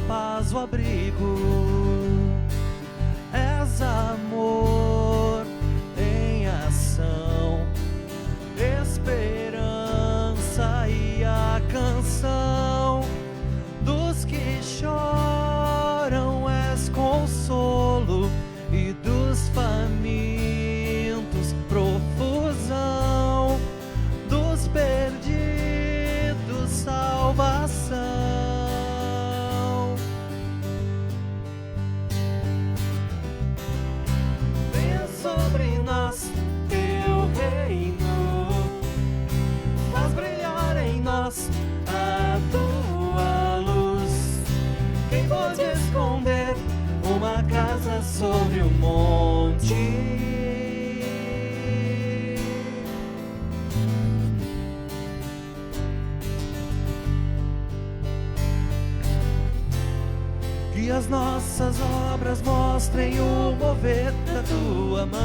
paz, o abrigo. És amor em ação, esperança e a canção dos que choram. És consolo e dos famintos profusão, dos perdidos salvação. Venha sobre nós teu reino, faz brilhar em nós a tua luz. Quem pode esconder uma casa sobre o monte? Que as nossas obras mostrem o mover da tua mão,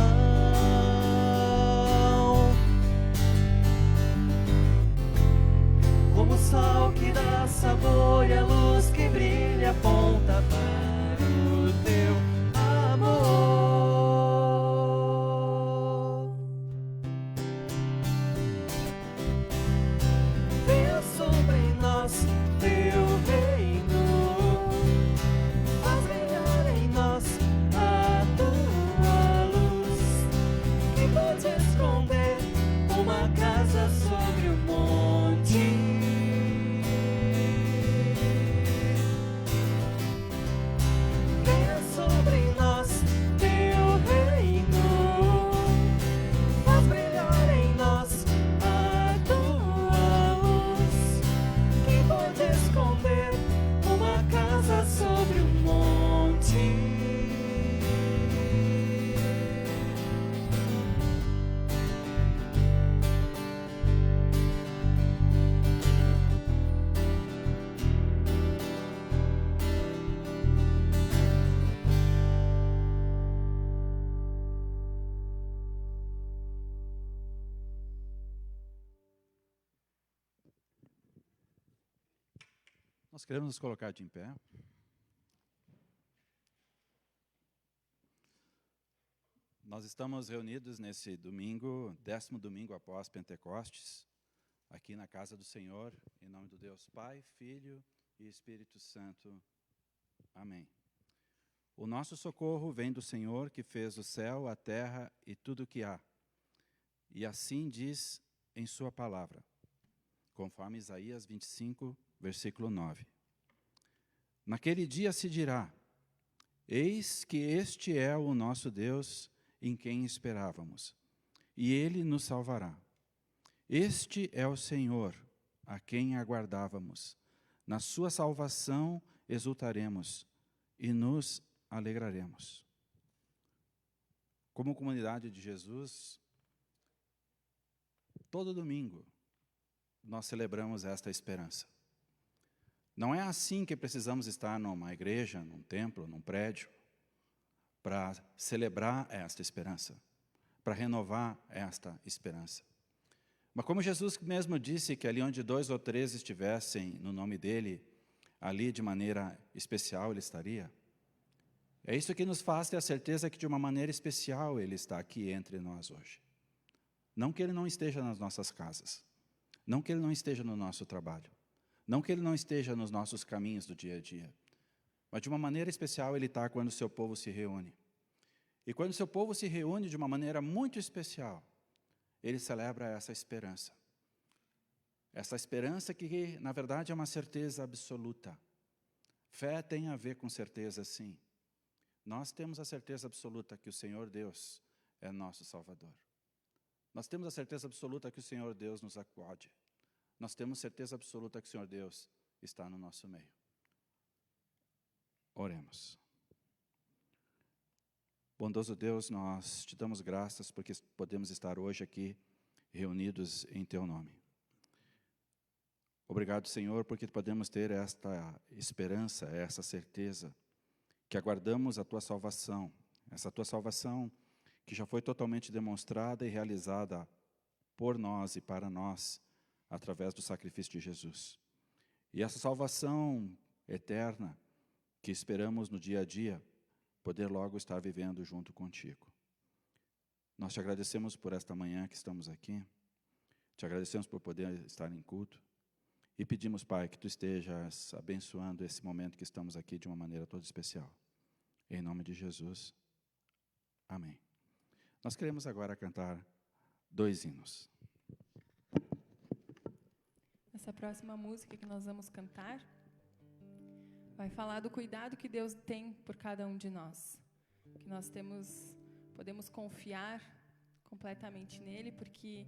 como o sol que dá sabor e a luz que brilha aponta para o teu amor. Venha sobre nós teu reino, faz brilhar em nós a tua luz. Quem pode esconder uma casa sobre o monte? Venha sobre nós teu reino, faz brilhar em nós a tua luz. Quem pode esconder uma casa sobre o monte? Nós queremos nos colocar de em pé. Nós estamos reunidos nesse domingo, 10º domingo após Pentecostes, aqui na casa do Senhor, em nome do Deus Pai, Filho e Espírito Santo. Amém. O nosso socorro vem do Senhor, que fez o céu, a terra e tudo o que há. E assim diz em sua palavra, conforme Isaías 25, versículo 9. Naquele dia se dirá: eis que este é o nosso Deus, em quem esperávamos, e Ele nos salvará. Este é o Senhor, a quem aguardávamos. Na sua salvação exultaremos e nos alegraremos. Como comunidade de Jesus, todo domingo nós celebramos esta esperança. Não é assim que precisamos estar numa igreja, num templo, num prédio, para celebrar esta esperança, para renovar esta esperança. Mas como Jesus mesmo disse que ali onde 2 ou 3 estivessem no nome dEle, ali de maneira especial Ele estaria, é isso que nos faz ter a certeza que de uma maneira especial Ele está aqui entre nós hoje. Não que Ele não esteja nas nossas casas, não que Ele não esteja no nosso trabalho, não que Ele não esteja nos nossos caminhos do dia a dia, mas de uma maneira especial Ele está quando o seu povo se reúne. E quando o seu povo se reúne de uma maneira muito especial, Ele celebra essa esperança. Essa esperança que, na verdade, é uma certeza absoluta. Fé tem a ver com certeza, sim. Nós temos a certeza absoluta que o Senhor Deus é nosso Salvador. Nós temos a certeza absoluta que o Senhor Deus nos acode. Nós temos certeza absoluta que o Senhor Deus está no nosso meio. Oremos. Bondoso Deus, nós te damos graças porque podemos estar hoje aqui reunidos em Teu nome. Obrigado, Senhor, porque podemos ter esta esperança, essa certeza, que aguardamos a Tua salvação, essa Tua salvação que já foi totalmente demonstrada e realizada por nós e para nós, através do sacrifício de Jesus. E essa salvação eterna, que esperamos no dia a dia poder logo estar vivendo junto contigo. Nós te agradecemos por esta manhã que estamos aqui, te agradecemos por poder estar em culto e pedimos, Pai, que Tu estejas abençoando esse momento que estamos aqui de uma maneira toda especial. Em nome de Jesus, amém. Nós queremos agora cantar 2 hinos. Essa próxima música que nós vamos cantar vai falar do cuidado que Deus tem por cada um de nós. Que nós podemos confiar completamente nele, porque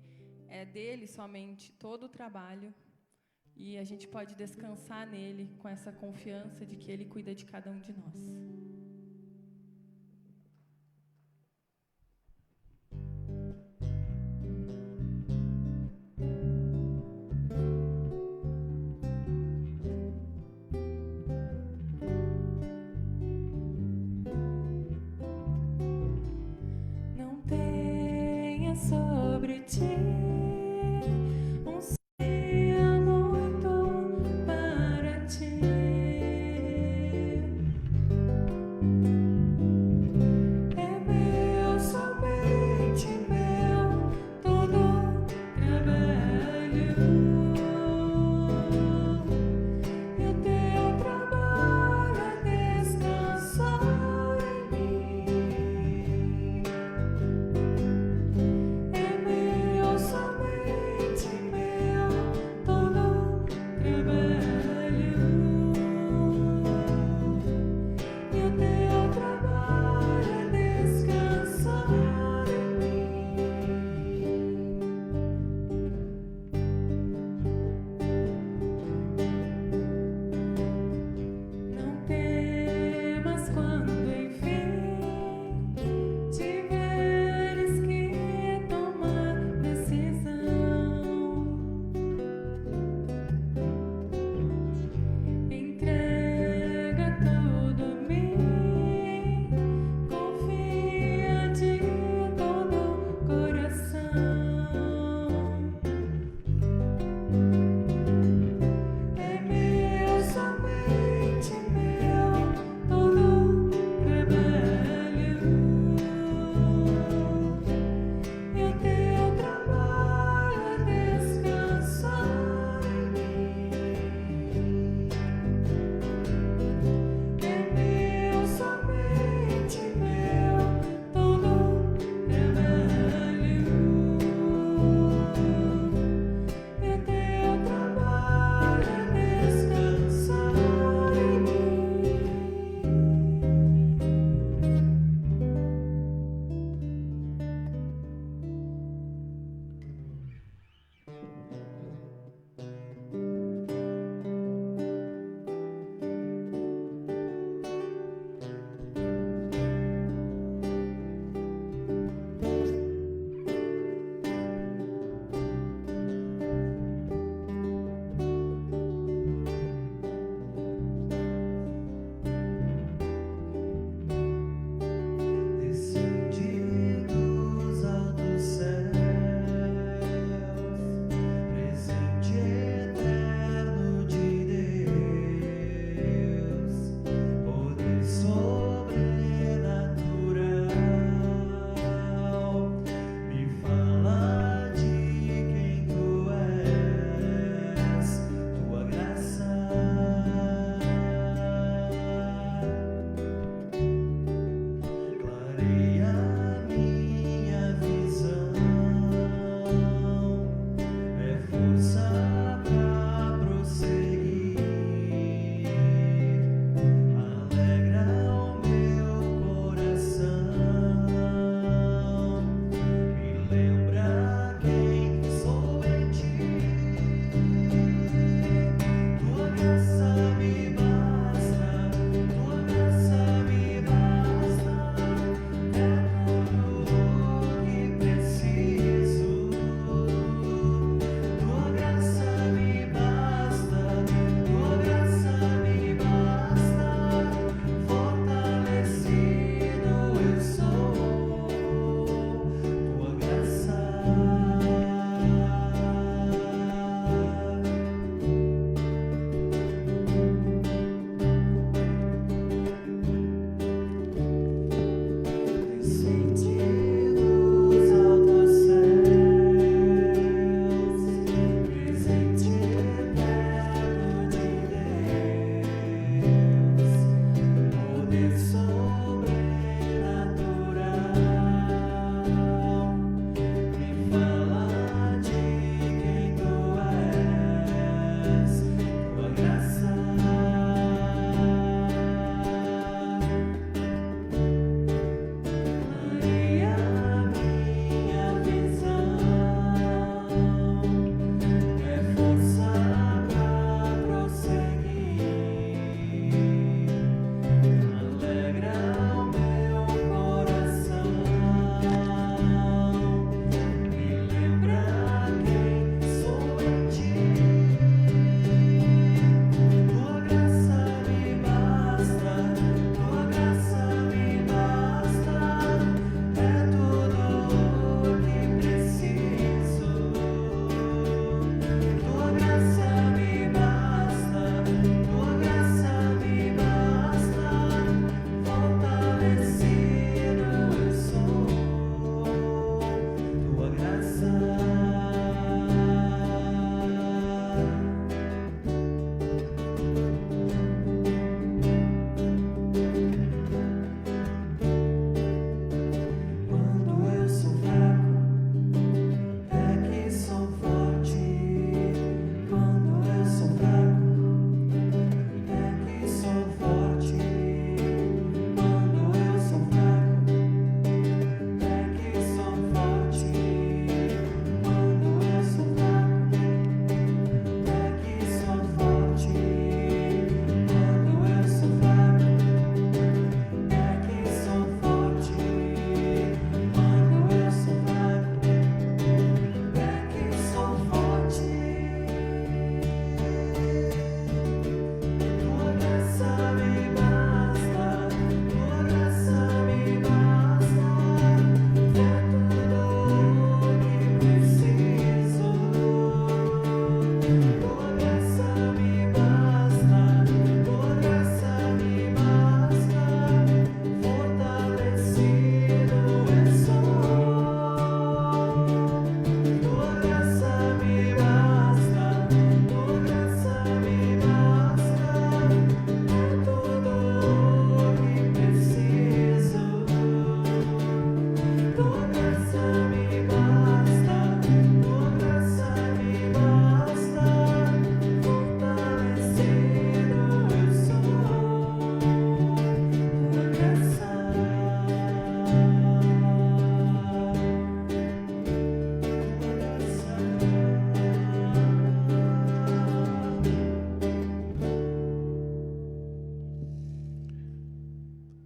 é dele somente todo o trabalho e a gente pode descansar nele com essa confiança de que ele cuida de cada um de nós. Sobre ti sei muito para ti.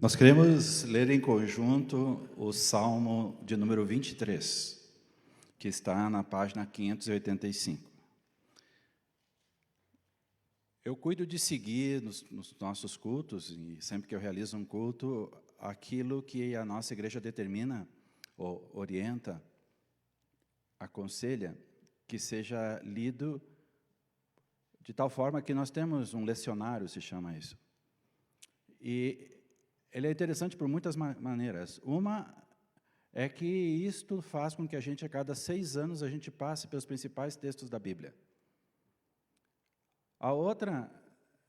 Nós queremos ler em conjunto o Salmo de número 23, que está na página 585. Eu cuido de seguir nos nossos cultos, e sempre que eu realizo um culto, aquilo que a nossa igreja determina, ou orienta, aconselha, que seja lido de tal forma que nós temos um lecionário, se chama isso. E ele é interessante por muitas maneiras. Uma é que isto faz com que a gente, a cada 6 anos, a gente passe pelos principais textos da Bíblia. A outra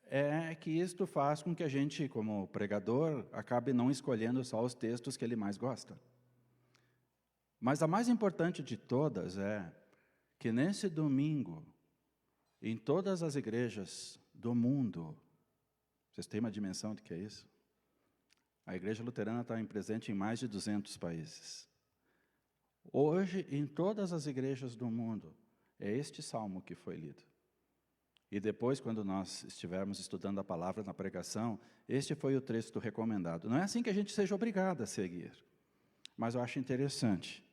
é que isto faz com que a gente, como pregador, acabe não escolhendo só os textos que ele mais gosta. Mas a mais importante de todas é que nesse domingo, em todas as igrejas do mundo, vocês têm uma dimensão do que é isso? A Igreja Luterana está presente em mais de 200 países. Hoje, em todas as igrejas do mundo, é este salmo que foi lido. E depois, quando nós estivermos estudando a palavra na pregação, este foi o texto recomendado. Não é assim que a gente seja obrigado a seguir, mas eu acho interessante.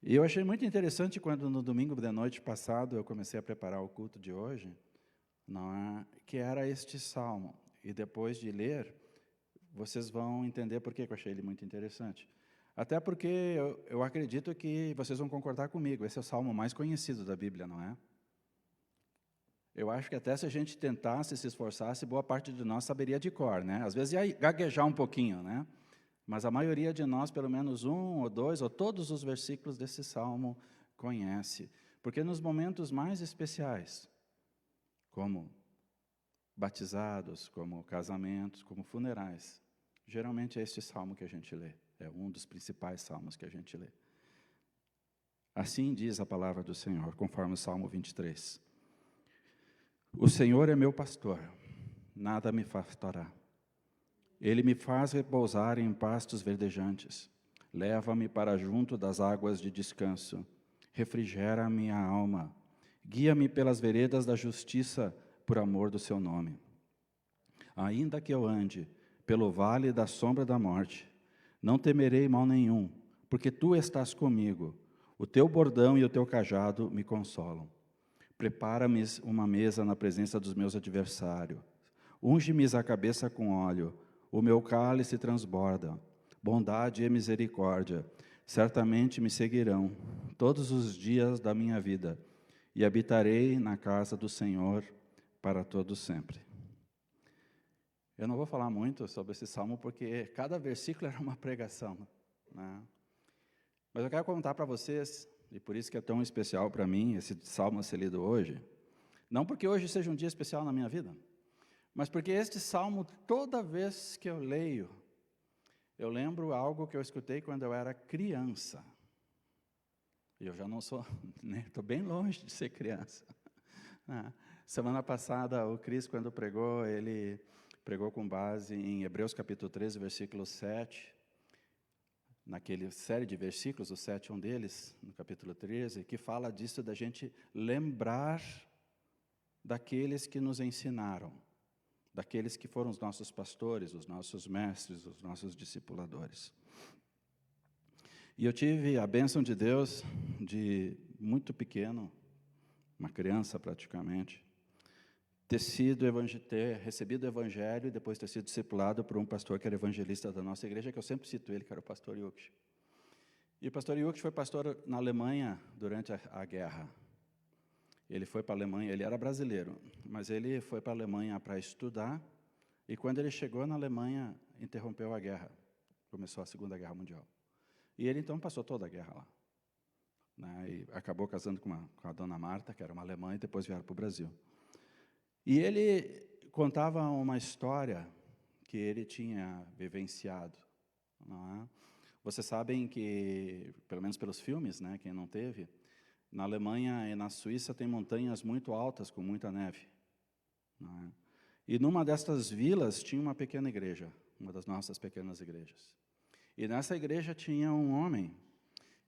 E eu achei muito interessante quando, no domingo de noite passado, eu comecei a preparar o culto de hoje, que era este salmo. E depois de ler, vocês vão entender por que eu achei ele muito interessante. Até porque eu acredito que vocês vão concordar comigo, esse é o salmo mais conhecido da Bíblia, não é? Eu acho que até se a gente tentasse, se esforçasse, boa parte de nós saberia de cor, né? Às vezes ia gaguejar um pouquinho, né? Mas a maioria de nós, pelo menos 1 ou 2, ou todos os versículos desse salmo conhece. Porque nos momentos mais especiais, como batizados, como casamentos, como funerais, geralmente é este salmo que a gente lê. É um dos principais salmos que a gente lê. Assim diz a palavra do Senhor, conforme o Salmo 23. O Senhor é meu pastor, nada me faltará. Ele me faz repousar em pastos verdejantes. Leva-me para junto das águas de descanso. Refrigera a minha alma. Guia-me pelas veredas da justiça, por amor do seu nome. Ainda que eu ande pelo vale da sombra da morte, não temerei mal nenhum, porque tu estás comigo. O teu bordão e o teu cajado me consolam. Prepara-me uma mesa na presença dos meus adversários. Unge-me a cabeça com óleo. O meu cálice transborda. Bondade e misericórdia certamente me seguirão todos os dias da minha vida, e habitarei na casa do Senhor para todo sempre. Eu não vou falar muito sobre esse salmo, porque cada versículo era uma pregação, né? Mas eu quero contar para vocês, e por isso que é tão especial para mim esse salmo a ser lido hoje, não porque hoje seja um dia especial na minha vida, mas porque este salmo, toda vez que eu leio, eu lembro algo que eu escutei quando eu era criança. E eu já não sou, né, estou bem longe de ser criança. Semana passada, o Cris, quando pregou, ele pregou com base em Hebreus capítulo 13, versículo 7, naquele série de versículos, o 7 é um deles, no capítulo 13, que fala disso da gente lembrar daqueles que nos ensinaram, daqueles que foram os nossos pastores, os nossos mestres, os nossos discipuladores. E eu tive a bênção de Deus, de muito pequeno, uma criança praticamente, ter recebido o Evangelho e depois ter sido discipulado por um pastor que era evangelista da nossa igreja, que eu sempre cito ele, que era o pastor Yuksh. E o pastor Yuksh foi pastor na Alemanha durante a guerra. Ele foi para a Alemanha, ele era brasileiro, mas ele foi para a Alemanha para estudar, e quando ele chegou na Alemanha, interrompeu a guerra, começou a Segunda Guerra Mundial. E ele então passou toda a guerra lá, né, e acabou casando com a dona Marta, que era uma alemã, e depois vieram para o Brasil. E ele contava uma história que ele tinha vivenciado, não é? Vocês sabem que, pelo menos pelos filmes, né, quem não teve, na Alemanha e na Suíça tem montanhas muito altas, com muita neve, não é? E numa destas vilas tinha uma pequena igreja, uma das nossas pequenas igrejas. E nessa igreja tinha um homem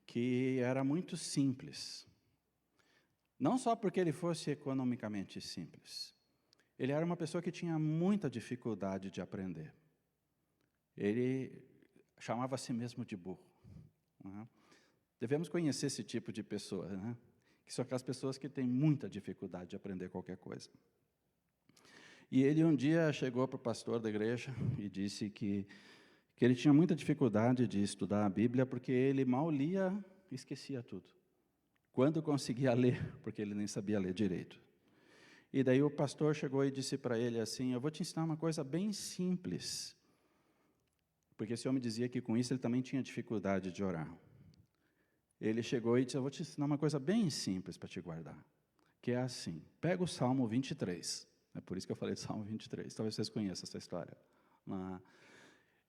que era muito simples. Não só porque ele fosse economicamente simples. Ele era uma pessoa que tinha muita dificuldade de aprender. Ele chamava a si mesmo de burro. Né? Devemos conhecer esse tipo de pessoa, né? Que são aquelas pessoas que têm muita dificuldade de aprender qualquer coisa. E ele um dia chegou para o pastor da igreja e disse que ele tinha muita dificuldade de estudar a Bíblia porque ele mal lia e esquecia tudo. Quando conseguia ler, porque ele nem sabia ler direito. E daí o pastor chegou e disse para ele assim, eu vou te ensinar uma coisa bem simples. Porque esse homem dizia que com isso ele também tinha dificuldade de orar. Ele chegou e disse, eu vou te ensinar uma coisa bem simples para te guardar. Que é assim, pega o Salmo 23. É por isso que eu falei de Salmo 23. Talvez vocês conheçam essa história.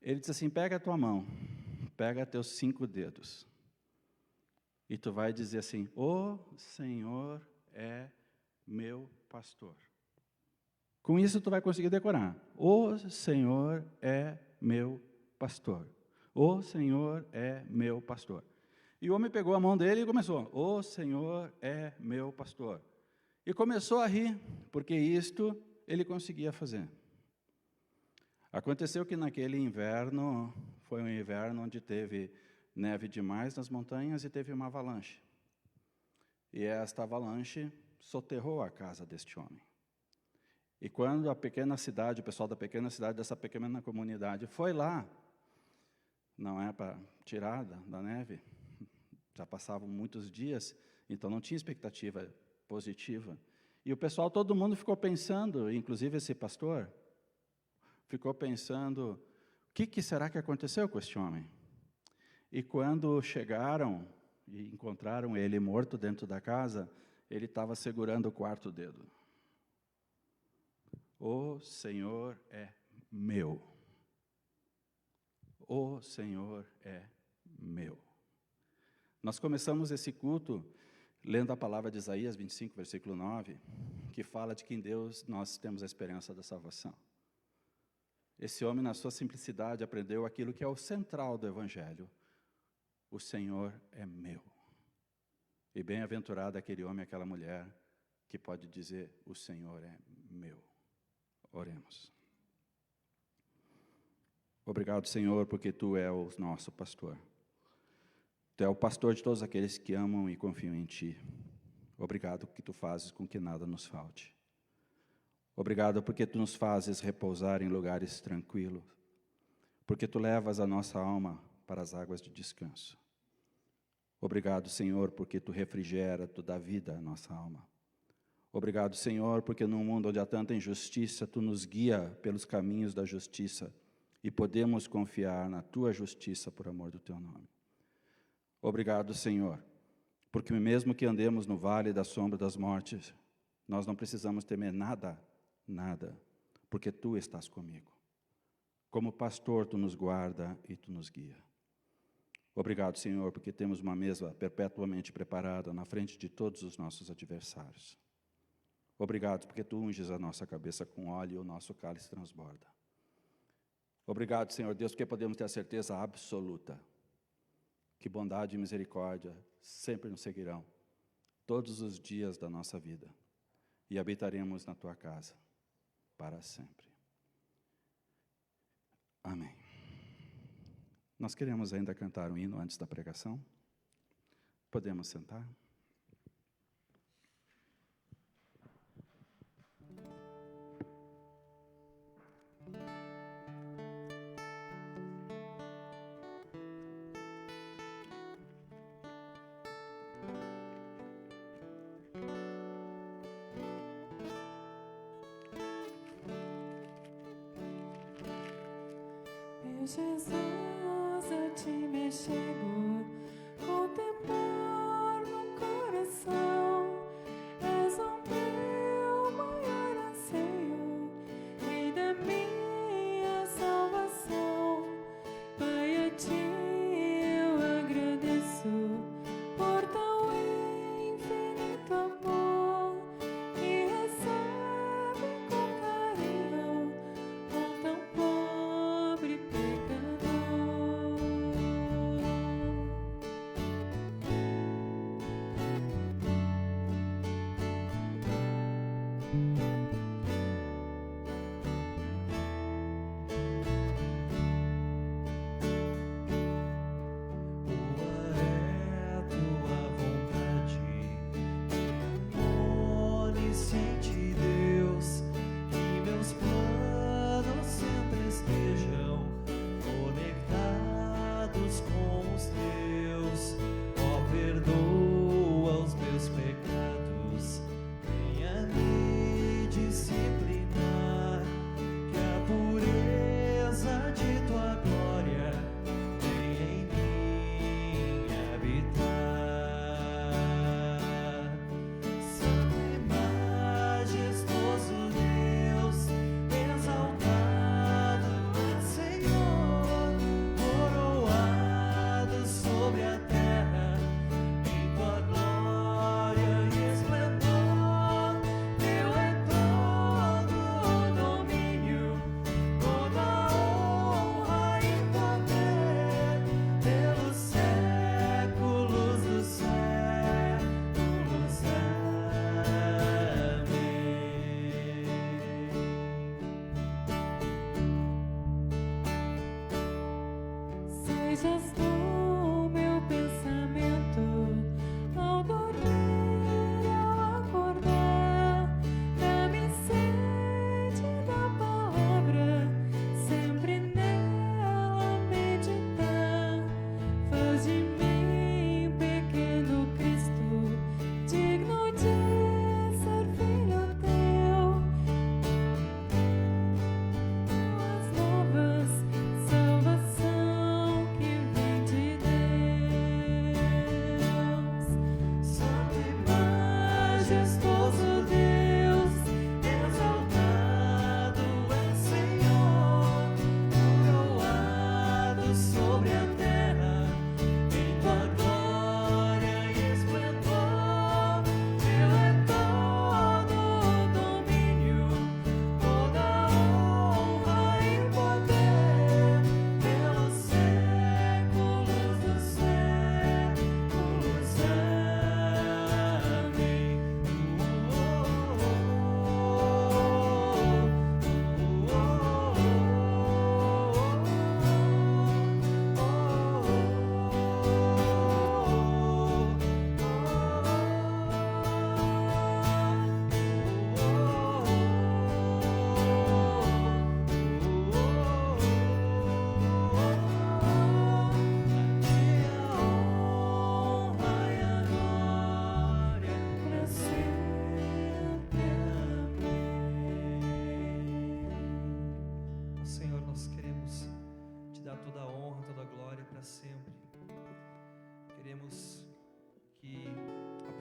Ele disse assim, pega a tua mão, pega teus 5 dedos. E tu vai dizer assim, o Senhor é meu pastor. Com isso tu vai conseguir decorar. O Senhor é meu pastor. O Senhor é meu pastor. E o homem pegou a mão dele e começou, o Senhor é meu pastor. E começou a rir, porque isto ele conseguia fazer. Aconteceu que naquele inverno, foi um inverno onde teve neve demais nas montanhas e teve uma avalanche. E esta avalanche soterrou a casa deste homem. E quando a pequena cidade, o pessoal da pequena cidade, dessa pequena comunidade, foi lá, não é para tirar da neve, já passavam muitos dias, então não tinha expectativa positiva. E o pessoal, todo mundo ficou pensando, inclusive esse pastor, ficou pensando, o que será que aconteceu com este homem? E quando chegaram e encontraram ele morto dentro da casa, ele estava segurando o 4º dedo. O Senhor é meu. O Senhor é meu. Nós começamos esse culto lendo a palavra de Isaías 25, versículo 9, que fala de que em Deus nós temos a esperança da salvação. Esse homem, na sua simplicidade, aprendeu aquilo que é o central do Evangelho. O Senhor é meu. E bem-aventurado aquele homem, aquela mulher, que pode dizer, o Senhor é meu. Oremos. Obrigado, Senhor, porque Tu é o nosso pastor. Tu é o pastor de todos aqueles que amam e confiam em Ti. Obrigado porque Tu fazes com que nada nos falte. Obrigado porque Tu nos fazes repousar em lugares tranquilos. Porque Tu levas a nossa alma para as águas de descanso. Obrigado, Senhor, porque Tu refrigera, Tu dá vida à nossa alma. Obrigado, Senhor, porque num mundo onde há tanta injustiça, Tu nos guia pelos caminhos da justiça e podemos confiar na Tua justiça por amor do Teu nome. Obrigado, Senhor, porque mesmo que andemos no vale da sombra das mortes, nós não precisamos temer nada, porque Tu estás comigo. Como pastor, Tu nos guarda e Tu nos guia. Obrigado, Senhor, porque temos uma mesa perpetuamente preparada na frente de todos os nossos adversários. Obrigado, porque Tu unges a nossa cabeça com óleo e o nosso cálice transborda. Obrigado, Senhor Deus, porque podemos ter a certeza absoluta que bondade e misericórdia sempre nos seguirão, todos os dias da nossa vida, e habitaremos na Tua casa, para sempre. Amém. Nós queremos ainda cantar um hino antes da pregação? Podemos sentar? Meu Jesus, a Ti me chego com temor no coração. És o meu maior anseio e da minha salvação. Pai, a Ti eu agradeço por tão infinito amor que recebe com carinho um tão pobre pecador.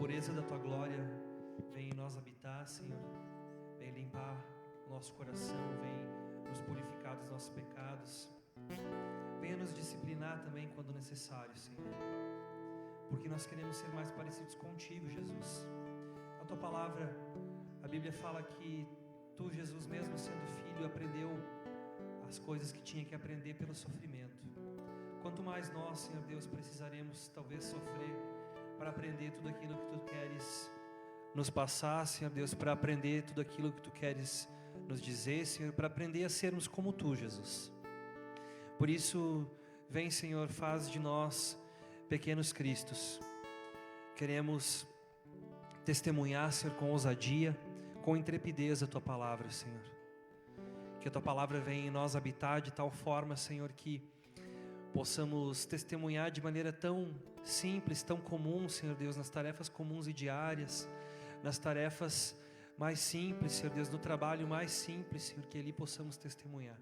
pureza da Tua glória vem em nós habitar, Senhor. Vem limpar o nosso coração, vem nos purificar dos nossos pecados. Venha nos disciplinar também quando necessário, Senhor. Porque nós queremos ser mais parecidos contigo, Jesus. A Tua palavra, a Bíblia fala que Tu, Jesus, mesmo sendo filho, aprendeu as coisas que tinha que aprender pelo sofrimento. Quanto mais nós, Senhor Deus, precisaremos talvez sofrer para aprender tudo aquilo que Tu queres nos passar, Senhor Deus, para aprender tudo aquilo que Tu queres nos dizer, Senhor, para aprender a sermos como Tu, Jesus. Por isso, vem, Senhor, faz de nós pequenos cristos. Queremos testemunhar, Senhor, com ousadia, com intrepidez a Tua palavra, Senhor. Que a Tua palavra venha em nós habitar de tal forma, Senhor, que possamos testemunhar de maneira tão simples, tão comum, Senhor Deus, nas tarefas comuns e diárias, nas tarefas mais simples, Senhor Deus, no trabalho mais simples, Senhor, que ali possamos testemunhar.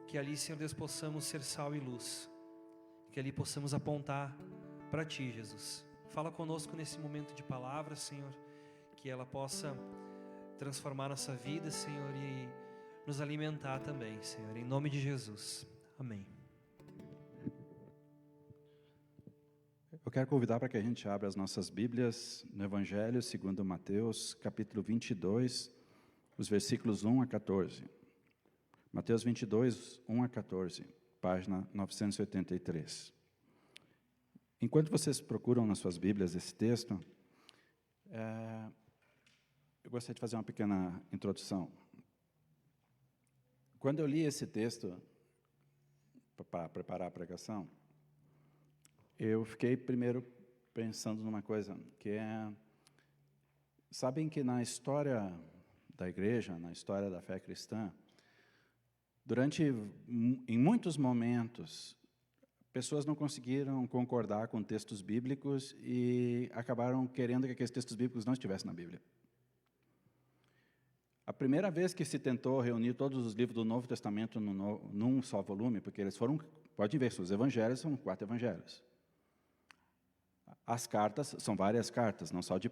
Que ali, Senhor Deus, possamos ser sal e luz. Que ali possamos apontar para Ti, Jesus. Fala conosco nesse momento de palavra, Senhor, que ela possa transformar nossa vida, Senhor, e nos alimentar também, Senhor, em nome de Jesus. Amém. Eu quero convidar para que a gente abra as nossas Bíblias no Evangelho segundo Mateus, capítulo 22, os versículos 1 a 14. Mateus 22, 1 a 14, página 983. Enquanto vocês procuram nas suas Bíblias esse texto, eu gostaria de fazer uma pequena introdução. Quando eu li esse texto para preparar a pregação, eu fiquei primeiro pensando numa coisa, que é, sabem que na história da igreja, na história da fé cristã, em muitos momentos, pessoas não conseguiram concordar com textos bíblicos e acabaram querendo que aqueles textos bíblicos não estivessem na Bíblia. A primeira vez que se tentou reunir todos os livros do Novo Testamento num só volume, porque eles foram, pode ver, os evangelhos são 4 evangelhos. As cartas, são várias cartas, não só de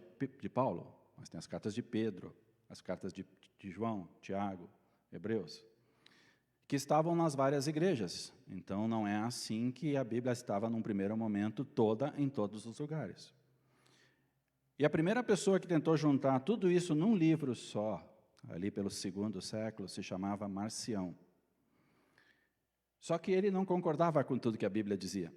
Paulo, mas tem as cartas de Pedro, as cartas de João, Tiago, Hebreus, que estavam nas várias igrejas. Então, não é assim que a Bíblia estava, num primeiro momento, toda em todos os lugares. E a primeira pessoa que tentou juntar tudo isso num livro só, ali pelo 2º século, se chamava Marcião. Só que ele não concordava com tudo que a Bíblia dizia.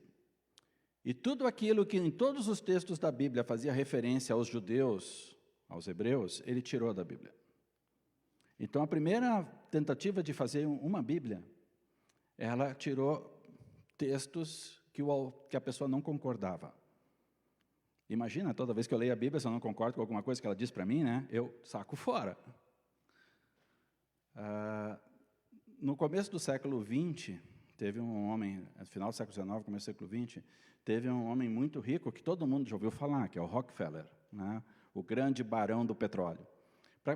E tudo aquilo que em todos os textos da Bíblia fazia referência aos judeus, aos hebreus, ele tirou da Bíblia. Então, a primeira tentativa de fazer uma Bíblia, ela tirou textos que a pessoa não concordava. Imagina, toda vez que eu leio a Bíblia, se eu não concordo com alguma coisa que ela diz para mim, né, eu saco fora. No começo do século XX, teve um homem, no final do século XIX, começo do século XX, teve um homem muito rico que todo mundo já ouviu falar, que é o Rockefeller, né, o grande barão do petróleo.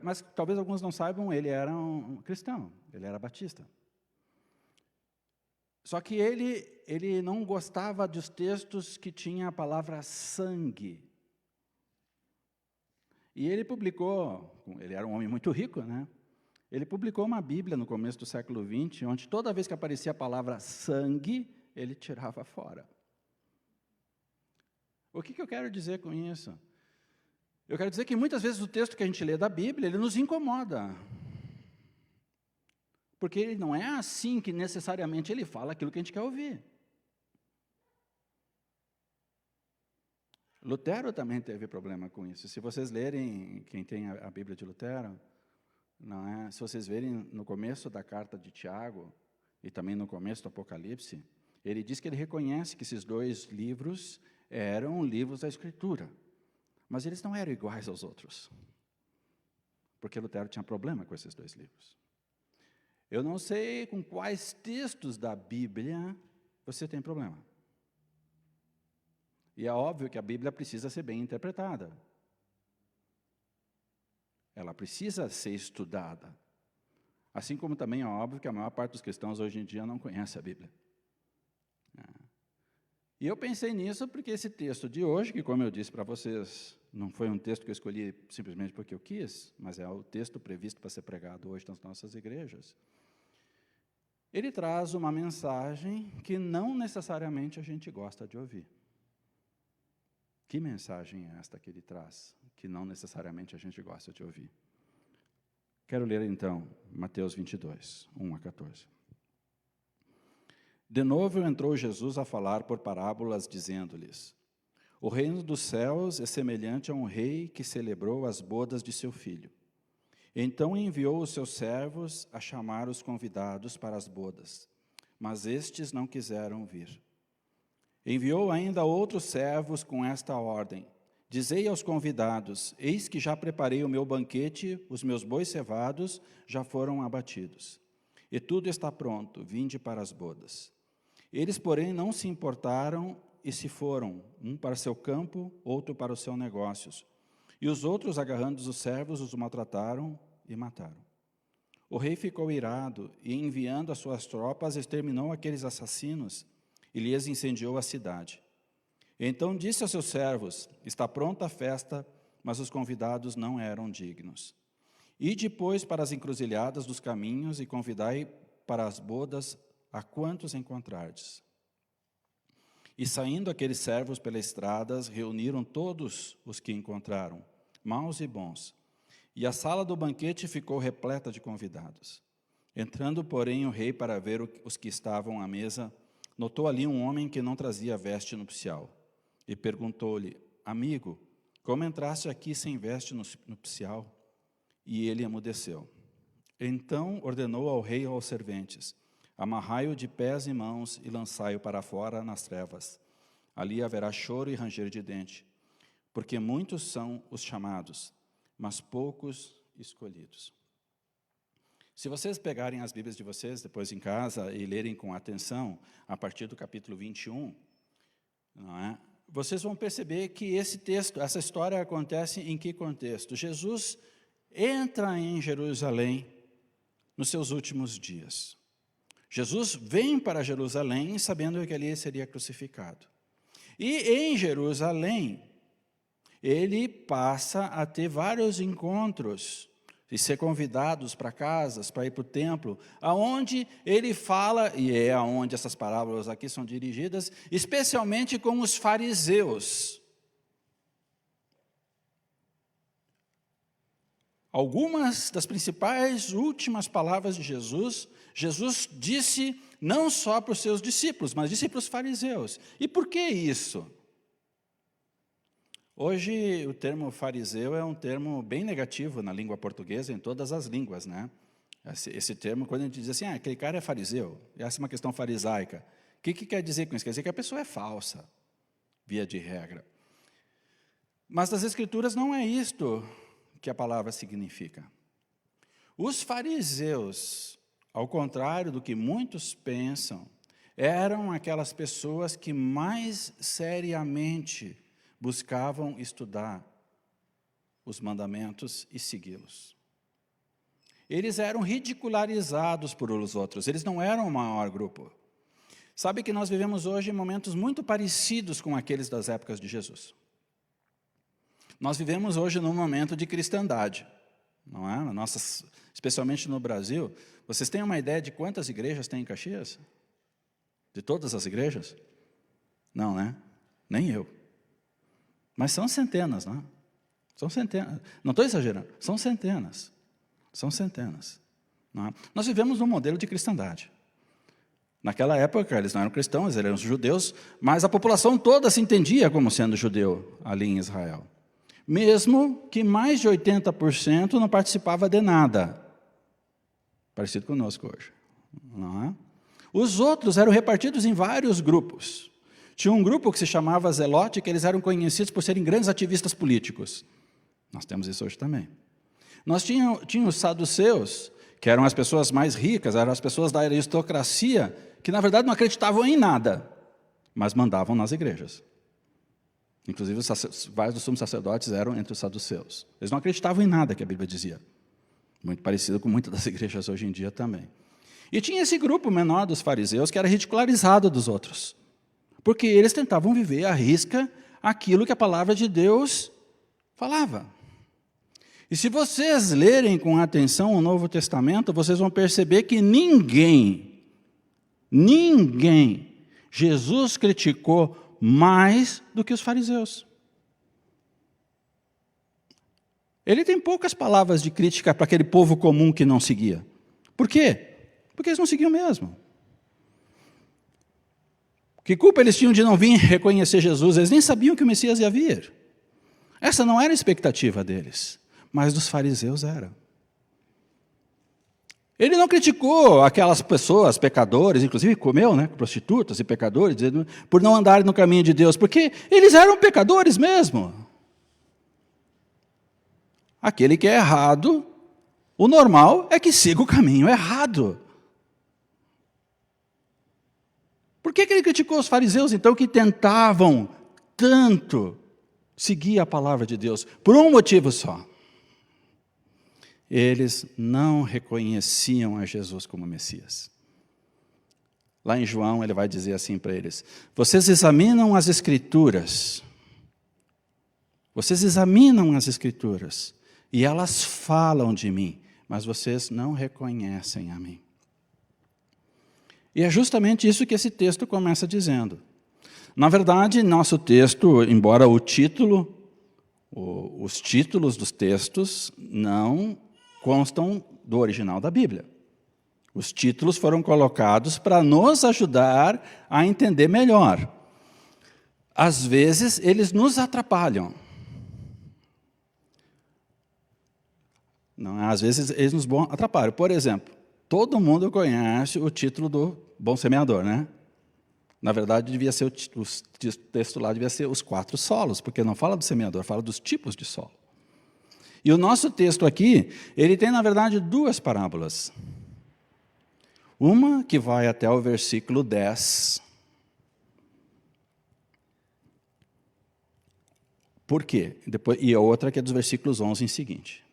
Mas talvez alguns não saibam, ele era um cristão, ele era batista. Só que ele não gostava dos textos que tinham a palavra sangue. E ele era um homem muito rico, né? Ele publicou uma Bíblia no começo do século XX, onde toda vez que aparecia a palavra sangue, ele tirava fora. O que eu quero dizer com isso? Eu quero dizer que muitas vezes o texto que a gente lê da Bíblia, ele nos incomoda. Porque ele não é assim que necessariamente ele fala aquilo que a gente quer ouvir. Lutero também teve problema com isso. Se vocês lerem, quem tem a Bíblia de Lutero, não é? Se vocês verem no começo da carta de Tiago, e também no começo do Apocalipse, ele diz que ele reconhece que esses dois livros eram livros da Escritura. Mas eles não eram iguais aos outros. Porque Lutero tinha problema com esses dois livros. Eu não sei com quais textos da Bíblia você tem problema. E é óbvio que a Bíblia precisa ser bem interpretada. Ela precisa ser estudada. Assim como também é óbvio que a maior parte dos cristãos hoje em dia não conhece a Bíblia. E eu pensei nisso porque esse texto de hoje, que como eu disse para vocês, não foi um texto que eu escolhi simplesmente porque eu quis, mas é o texto previsto para ser pregado hoje nas nossas igrejas. Ele traz uma mensagem que não necessariamente a gente gosta de ouvir. Que mensagem é esta que ele traz, que não necessariamente a gente gosta de ouvir? Quero ler então Mateus 22, 1 a 14. De novo entrou Jesus a falar por parábolas, dizendo-lhes: o reino dos céus é semelhante a um rei que celebrou as bodas de seu filho. Então enviou os seus servos a chamar os convidados para as bodas, mas estes não quiseram vir. Enviou ainda outros servos com esta ordem: dizei aos convidados: eis que já preparei o meu banquete, os meus bois cevados já foram abatidos. E tudo está pronto, vinde para as bodas. Eles, porém, não se importaram e se foram, um para seu campo, outro para os seus negócios. E os outros, agarrando os servos, os maltrataram e mataram. O rei ficou irado e, enviando as suas tropas, exterminou aqueles assassinos e lhes incendiou a cidade. Então disse aos seus servos: está pronta a festa, mas os convidados não eram dignos. Ide, pois, para as encruzilhadas dos caminhos e convidai para as bodas a quantos encontrardes. E saindo aqueles servos pelas estradas, reuniram todos os que encontraram, maus e bons. E a sala do banquete ficou repleta de convidados. Entrando, porém, o rei para ver os que estavam à mesa, notou ali um homem que não trazia veste nupcial. E perguntou-lhe: amigo, como entraste aqui sem veste nupcial? E ele emudeceu. Então ordenou ao rei e aos serventes: amarrai-o de pés e mãos e lançai-o para fora nas trevas. Ali haverá choro e ranger de dente, porque muitos são os chamados, mas poucos escolhidos. Se vocês pegarem as Bíblias de vocês depois em casa e lerem com atenção, a partir do capítulo 21, não é? Vocês vão perceber que esse texto, essa história acontece em que contexto? Jesus entra em Jerusalém nos seus últimos dias. Jesus vem para Jerusalém sabendo que ali seria crucificado. E em Jerusalém, ele passa a ter vários encontros e ser convidados para casas, para ir para o templo, aonde ele fala, e é aonde essas parábolas aqui são dirigidas, especialmente com os fariseus. Algumas das principais últimas palavras de Jesus, Jesus disse não só para os seus discípulos, mas disse para os fariseus. E por que isso? Hoje, o termo fariseu é um termo bem negativo na língua portuguesa, em todas as línguas, né? Esse termo, quando a gente diz assim, aquele cara é fariseu, essa é uma questão farisaica, que quer dizer com isso? Quer dizer que a pessoa é falsa, via de regra. Mas nas Escrituras não é isto que a palavra significa. Os fariseus, ao contrário do que muitos pensam, eram aquelas pessoas que mais seriamente buscavam estudar os mandamentos e segui-los. Eles eram ridicularizados por os outros, eles não eram o maior grupo. Sabe que nós vivemos hoje momentos muito parecidos com aqueles das épocas de Jesus. Nós vivemos hoje num momento de cristandade, não é? Especialmente no Brasil. Vocês têm uma ideia de quantas igrejas tem em Caxias? De todas as igrejas? Não, né? Nem eu. Mas são centenas, não é? São centenas. Não estou exagerando, são centenas. São centenas. Não é? Nós vivemos num modelo de cristandade. Naquela época, eles não eram cristãos, eles eram judeus, mas a população toda se entendia como sendo judeu ali em Israel. Mesmo que mais de 80% não participava de nada. Parecido conosco hoje. Não é? Os outros eram repartidos em vários grupos. Tinha um grupo que se chamava Zelote, que eles eram conhecidos por serem grandes ativistas políticos. Nós temos isso hoje também. Nós tínhamos os saduceus, que eram as pessoas mais ricas, eram as pessoas da aristocracia, que na verdade não acreditavam em nada, mas mandavam nas igrejas. Inclusive, vários dos sumos sacerdotes eram entre os saduceus. Eles não acreditavam em nada que a Bíblia dizia. Muito parecido com muitas das igrejas hoje em dia também. E tinha esse grupo menor dos fariseus que era ridicularizado dos outros. Porque eles tentavam viver à risca aquilo que a palavra de Deus falava. E se vocês lerem com atenção o Novo Testamento, vocês vão perceber que ninguém, Jesus criticou mais do que os fariseus. Ele tem poucas palavras de crítica para aquele povo comum que não seguia. Por quê? Porque eles não seguiam mesmo. Que culpa eles tinham de não vir reconhecer Jesus? Eles nem sabiam que o Messias ia vir. Essa não era a expectativa deles, mas dos fariseus era. Ele não criticou aquelas pessoas, pecadores, inclusive comeu, né, prostitutas e pecadores, por não andarem no caminho de Deus, porque eles eram pecadores mesmo. Aquele que é errado, o normal é que siga o caminho errado. Por que ele criticou os fariseus, então, que tentavam tanto seguir a palavra de Deus? Por um motivo só. Eles não reconheciam a Jesus como Messias. Lá em João, ele vai dizer assim para eles: vocês examinam as Escrituras, e elas falam de mim, mas vocês não reconhecem a mim. E é justamente isso que esse texto começa dizendo. Na verdade, nosso texto, embora o título, os títulos dos textos não constam do original da Bíblia. Os títulos foram colocados para nos ajudar a entender melhor. Às vezes, eles nos atrapalham. Não, às vezes, eles nos atrapalham. Por exemplo, todo mundo conhece o título do Bom Semeador, né? Na verdade, devia ser o texto lá devia ser os 4 solos, porque não fala do semeador, fala dos tipos de solo. E o nosso texto aqui, ele tem, na verdade, 2 parábolas. Uma que vai até o versículo 10. Por quê? E a outra que é dos versículos 11 em seguinte.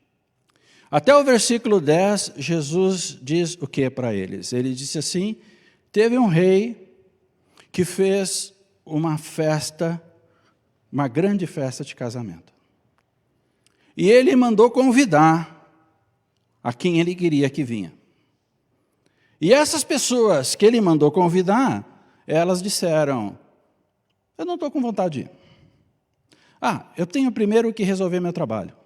Até o versículo 10, Jesus diz o que para eles? Ele disse assim: teve um rei que fez uma festa, uma grande festa de casamento. E ele mandou convidar a quem ele queria que vinha. E essas pessoas que ele mandou convidar, elas disseram: eu não estou com vontade de ir. Eu tenho primeiro que resolver meu trabalho.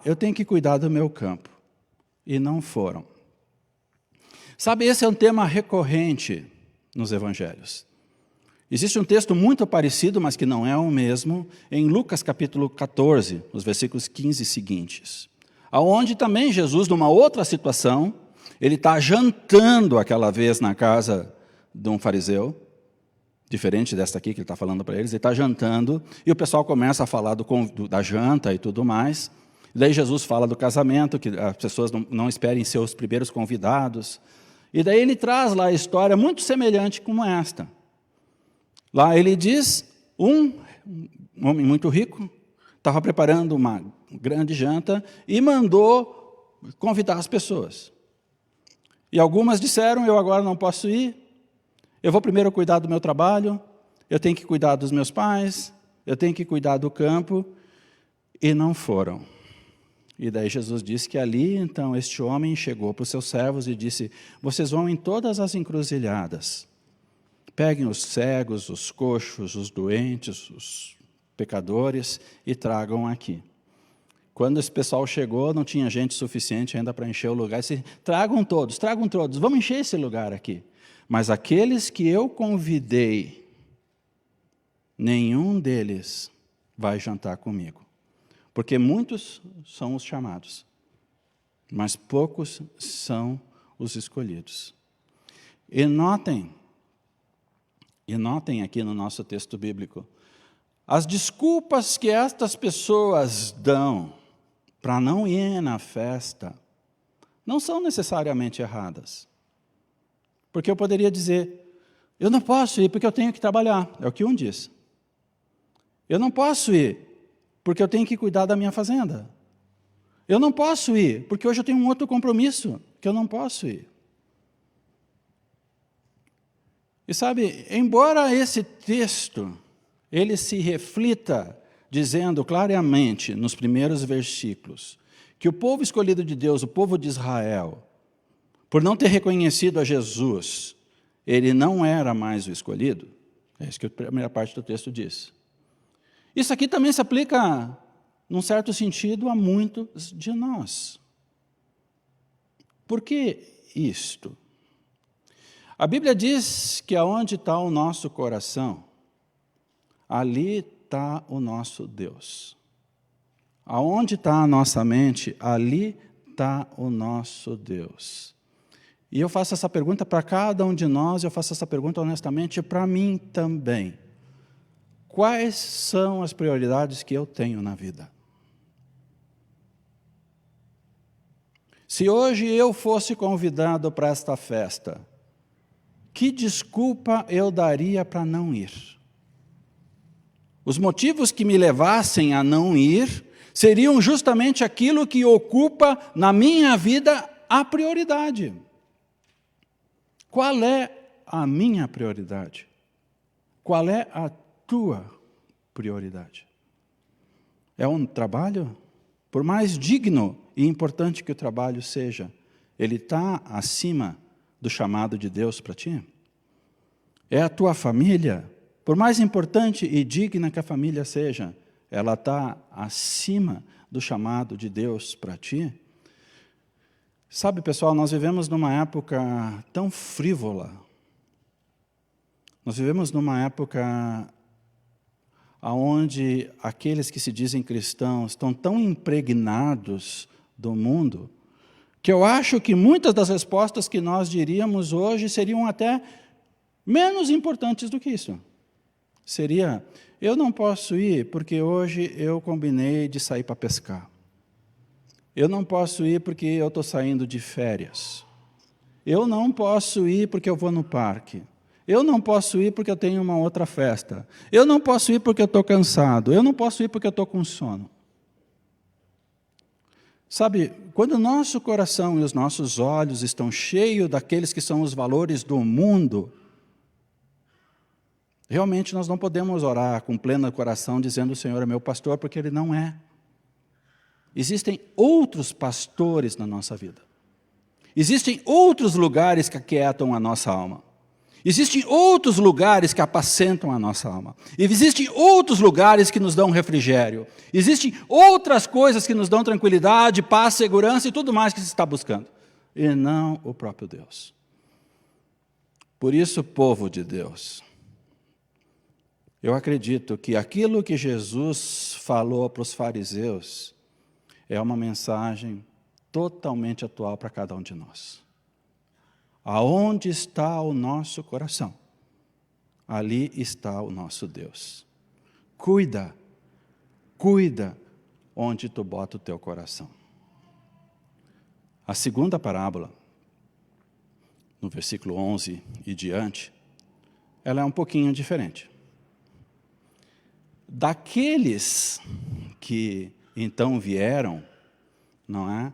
Eu tenho que cuidar do meu campo. E não foram. Sabe, esse é um tema recorrente nos evangelhos. Existe um texto muito parecido, mas que não é o mesmo, em Lucas capítulo 14, nos versículos 15 seguintes, aonde também Jesus, numa outra situação, ele está jantando aquela vez na casa de um fariseu, diferente desta aqui que ele está falando para eles. Ele está jantando e o pessoal começa a falar da janta e tudo mais. E daí Jesus fala do casamento, que as pessoas não esperem ser os primeiros convidados. E daí ele traz lá a história muito semelhante como esta. Lá ele diz, um homem muito rico estava preparando uma grande janta e mandou convidar as pessoas. E algumas disseram, eu agora não posso ir, eu vou primeiro cuidar do meu trabalho, eu tenho que cuidar dos meus pais, eu tenho que cuidar do campo, e não foram. E daí Jesus disse que ali, então, este homem chegou para os seus servos e disse, vocês vão em todas as encruzilhadas, peguem os cegos, os coxos, os doentes, os pecadores e tragam aqui. Quando esse pessoal chegou, não tinha gente suficiente ainda para encher o lugar. Disse, tragam todos, vamos encher esse lugar aqui. Mas aqueles que eu convidei, nenhum deles vai jantar comigo. Porque muitos são os chamados, mas poucos são os escolhidos. E notem aqui no nosso texto bíblico, as desculpas que estas pessoas dão para não ir na festa, não são necessariamente erradas. Porque eu poderia dizer, eu não posso ir porque eu tenho que trabalhar, é o que um diz. Eu não posso ir porque eu tenho que cuidar da minha fazenda. Eu não posso ir porque hoje eu tenho um outro compromisso que eu não posso ir. E sabe, embora esse texto, ele se reflita dizendo claramente nos primeiros versículos que o povo escolhido de Deus, o povo de Israel, por não ter reconhecido a Jesus, ele não era mais o escolhido. É isso que a primeira parte do texto diz. Isso aqui também se aplica, num certo sentido, a muitos de nós. Por que isto? A Bíblia diz que aonde está o nosso coração, ali está o nosso Deus. Aonde está a nossa mente, ali está o nosso Deus. E eu faço essa pergunta para cada um de nós, eu faço essa pergunta honestamente para mim também. Quais são as prioridades que eu tenho na vida? Se hoje eu fosse convidado para esta festa, que desculpa eu daria para não ir? Os motivos que me levassem a não ir seriam justamente aquilo que ocupa na minha vida a prioridade. Qual é a minha prioridade? Qual é a tua prioridade? É um trabalho? Por mais digno e importante que o trabalho seja, ele está acima do chamado de Deus para ti? É a tua família? Por mais importante e digna que a família seja, ela está acima do chamado de Deus para ti? Sabe, pessoal, nós vivemos numa época tão frívola. Nós vivemos numa época onde aqueles que se dizem cristãos estão tão impregnados do mundo, que eu acho que muitas das respostas que nós diríamos hoje seriam até menos importantes do que isso. Seria, eu não posso ir porque hoje eu combinei de sair para pescar. Eu não posso ir porque eu estou saindo de férias. Eu não posso ir porque eu vou no parque. Eu não posso ir porque eu tenho uma outra festa. Eu não posso ir porque eu estou cansado. Eu não posso ir porque eu estou com sono. Sabe, quando o nosso coração e os nossos olhos estão cheios daqueles que são os valores do mundo, realmente nós não podemos orar com pleno coração dizendo o Senhor é meu pastor, porque Ele não é. Existem outros pastores na nossa vida. Existem outros lugares que aquietam a nossa alma. Existem outros lugares que apacentam a nossa alma. Existem outros lugares que nos dão refrigério. Existem outras coisas que nos dão tranquilidade, paz, segurança e tudo mais que se está buscando. E não o próprio Deus. Por isso, povo de Deus, eu acredito que aquilo que Jesus falou para os fariseus é uma mensagem totalmente atual para cada um de nós. Aonde está o nosso coração? Ali está o nosso Deus. Cuida onde tu bota o teu coração. A segunda parábola, no versículo 11 e diante, ela é um pouquinho diferente. Daqueles que então vieram, não é?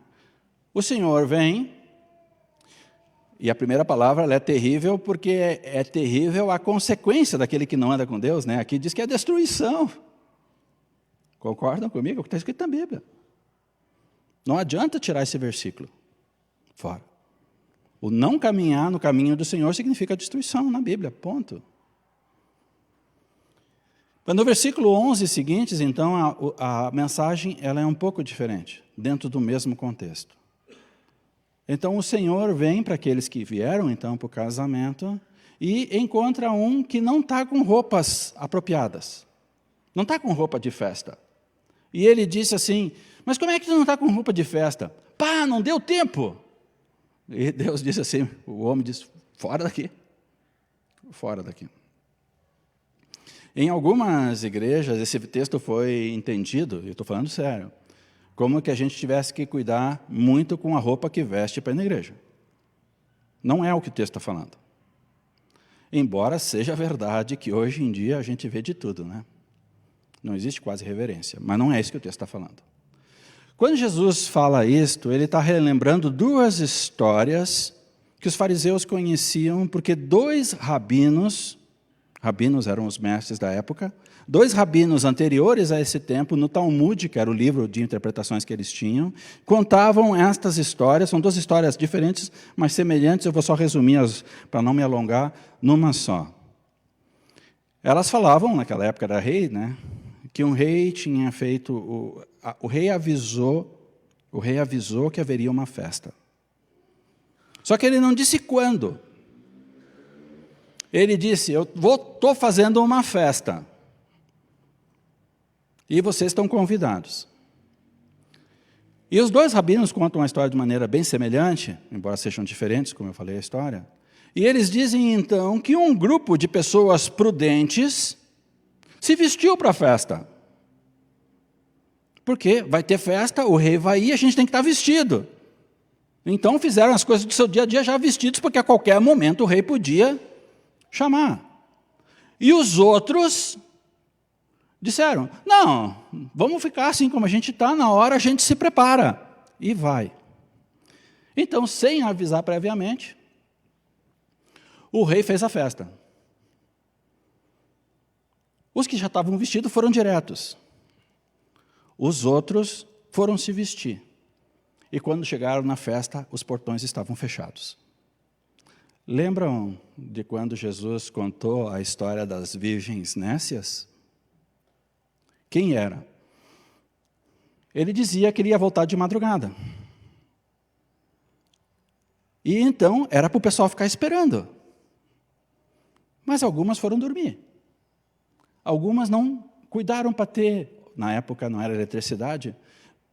O Senhor vem, e a primeira palavra ela é terrível porque é terrível a consequência daquele que não anda com Deus, né? Aqui diz que é destruição. Concordam comigo? É o que está escrito na Bíblia. Não adianta tirar esse versículo fora. O não caminhar no caminho do Senhor significa destruição na Bíblia, ponto. Mas no versículo 11 seguintes, então, a mensagem ela é um pouco diferente, dentro do mesmo contexto. Então, o Senhor vem para aqueles que vieram, então, para o casamento, e encontra um que não está com roupas apropriadas. Não está com roupa de festa. E ele disse assim, mas como é que tu não está com roupa de festa? Pá, não deu tempo. E Deus disse assim, o homem disse, fora daqui. Fora daqui. Em algumas igrejas, esse texto foi entendido, eu estou falando sério, como que a gente tivesse que cuidar muito com a roupa que veste para ir na igreja. Não é o que o texto está falando. Embora seja verdade que hoje em dia a gente vê de tudo, né? Não existe quase reverência, mas não é isso que o texto está falando. Quando Jesus fala isto, ele está relembrando duas histórias que os fariseus conheciam, porque dois rabinos eram os mestres da época, dois rabinos anteriores a esse tempo, no Talmud, que era o livro de interpretações que eles tinham, contavam estas histórias, são duas histórias diferentes, mas semelhantes, eu vou só resumir-as para não me alongar, numa só. Elas falavam, naquela época era rei, né, que um rei tinha feito, o rei avisou que haveria uma festa. Só que ele não disse quando. Ele disse, estou fazendo uma festa. E vocês estão convidados. E os dois rabinos contam a história de maneira bem semelhante, embora sejam diferentes, como eu falei a história. E eles dizem, então, que um grupo de pessoas prudentes se vestiu para a festa. Porque vai ter festa, o rei vai ir, a gente tem que estar vestido. Então fizeram as coisas do seu dia a dia já vestidos, porque a qualquer momento o rei podia chamar. E os outros disseram, não, vamos ficar assim como a gente está, na hora a gente se prepara. E vai. Então, sem avisar previamente, o rei fez a festa. Os que já estavam vestidos foram diretos. Os outros foram se vestir. E quando chegaram na festa, os portões estavam fechados. Lembram de quando Jesus contou a história das virgens nécias? Quem era? Ele dizia que ele ia voltar de madrugada. E então era para o pessoal ficar esperando. Mas algumas foram dormir. Algumas não cuidaram para ter, na época não era eletricidade,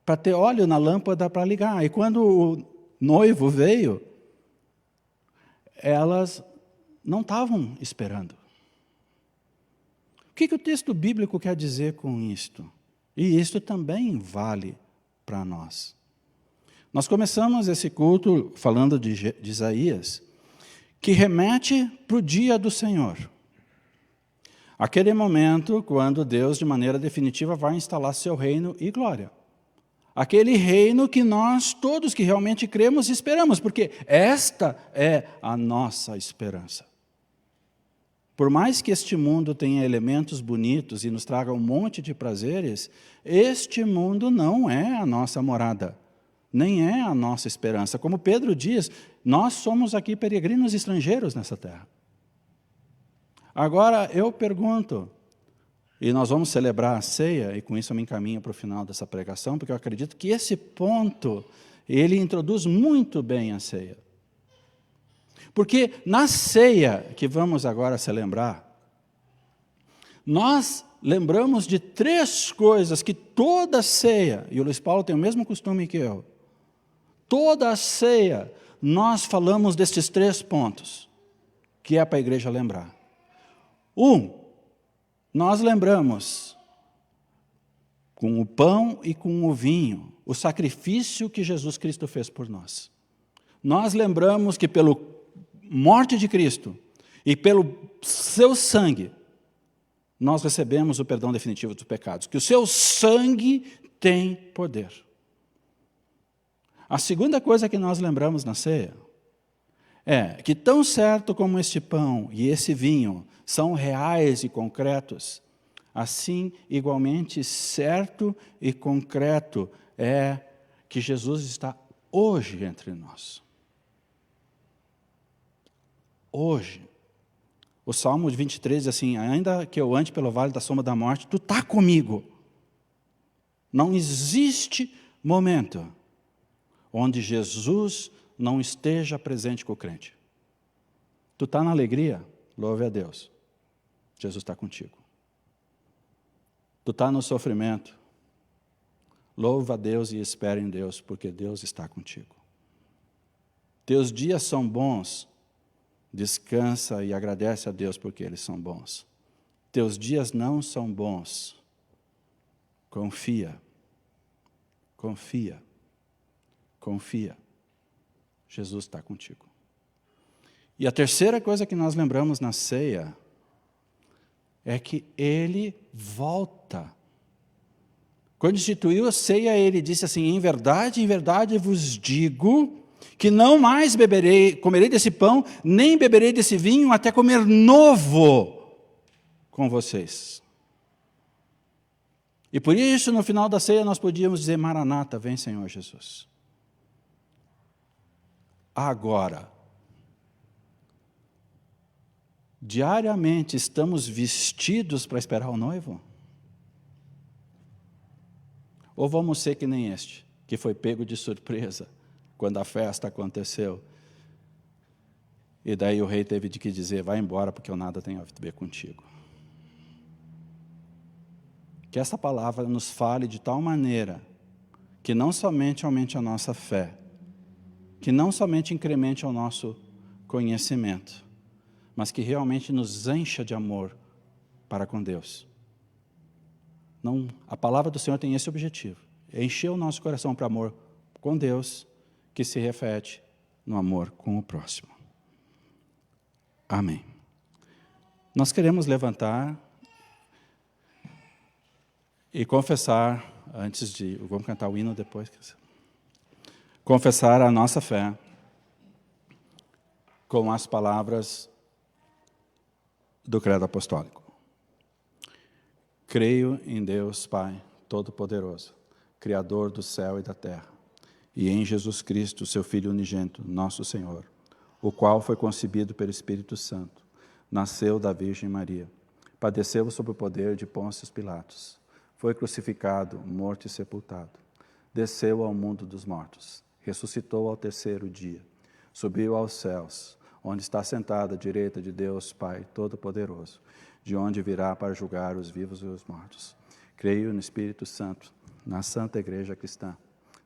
para ter óleo na lâmpada para ligar. E quando o noivo veio, elas não estavam esperando. O que o texto bíblico quer dizer com isto? E isto também vale para nós. Nós começamos esse culto falando de Isaías, que remete para o dia do Senhor. Aquele momento quando Deus, de maneira definitiva, vai instalar seu reino e glória. Aquele reino que nós, todos que realmente cremos, esperamos, porque esta é a nossa esperança. Por mais que este mundo tenha elementos bonitos e nos traga um monte de prazeres, este mundo não é a nossa morada, nem é a nossa esperança. Como Pedro diz, nós somos aqui peregrinos estrangeiros nessa terra. Agora, eu pergunto, e nós vamos celebrar a ceia, e com isso eu me encaminho para o final dessa pregação, porque eu acredito que esse ponto, ele introduz muito bem a ceia. Porque na ceia que vamos agora celebrar, nós lembramos de 3 coisas que toda ceia, e o Luiz Paulo tem o mesmo costume que eu, toda ceia nós falamos destes 3 pontos, que é para a igreja lembrar. Nós lembramos, com o pão e com o vinho, o sacrifício que Jesus Cristo fez por nós. Nós lembramos que pela morte de Cristo e pelo seu sangue, nós recebemos o perdão definitivo dos pecados, que o seu sangue tem poder. A segunda coisa que nós lembramos na ceia é que tão certo como este pão e esse vinho são reais e concretos, assim, igualmente certo e concreto é que Jesus está hoje entre nós. Hoje. O Salmo 23 diz assim, ainda que eu ande pelo vale da sombra da morte, tu está comigo. Não existe momento onde Jesus não esteja presente com o crente. Tu está na alegria? Louve a Deus. Jesus está contigo. Tu está no sofrimento? Louva a Deus e espera em Deus, porque Deus está contigo. Teus dias são bons, descansa e agradece a Deus porque eles são bons. Teus dias não são bons, confia. Confia. Confia. Jesus está contigo. E a terceira coisa que nós lembramos na ceia é que Ele volta. Quando instituiu a ceia, Ele disse assim, em verdade vos digo que não mais comerei desse pão, nem beberei desse vinho, até comer novo com vocês. E por isso, no final da ceia, nós podíamos dizer, Maranata, vem Senhor Jesus. Agora, diariamente estamos vestidos para esperar o noivo? Ou vamos ser que nem este, que foi pego de surpresa, quando a festa aconteceu. E daí o rei teve de que dizer, vai embora, porque eu nada tenho a ver contigo. Que essa palavra nos fale de tal maneira, que não somente aumente a nossa fé, que não somente incremente o nosso conhecimento, mas que realmente nos encha de amor para com Deus. Não, a palavra do Senhor tem esse objetivo, é encher o nosso coração para amor com Deus, que se reflete no amor com o próximo. Amém. Nós queremos levantar e confessar, vamos cantar o hino depois, confessar a nossa fé com as palavras do credo apostólico. Creio em Deus Pai Todo-Poderoso, Criador do céu e da terra, e em Jesus Cristo, seu Filho unigênito, nosso Senhor, o qual foi concebido pelo Espírito Santo, nasceu da Virgem Maria, padeceu sob o poder de Pôncio Pilatos, foi crucificado, morto e sepultado, desceu ao mundo dos mortos, ressuscitou ao 3º dia, subiu aos céus, onde está sentado à direita de Deus Pai Todo-Poderoso, de onde virá para julgar os vivos e os mortos. Creio no Espírito Santo, na Santa Igreja Cristã,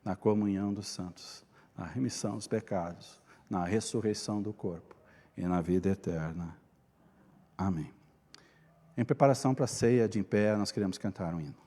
na comunhão dos santos, na remissão dos pecados, na ressurreição do corpo e na vida eterna. Amém. Em preparação para a ceia de em pé, nós queremos cantar um hino.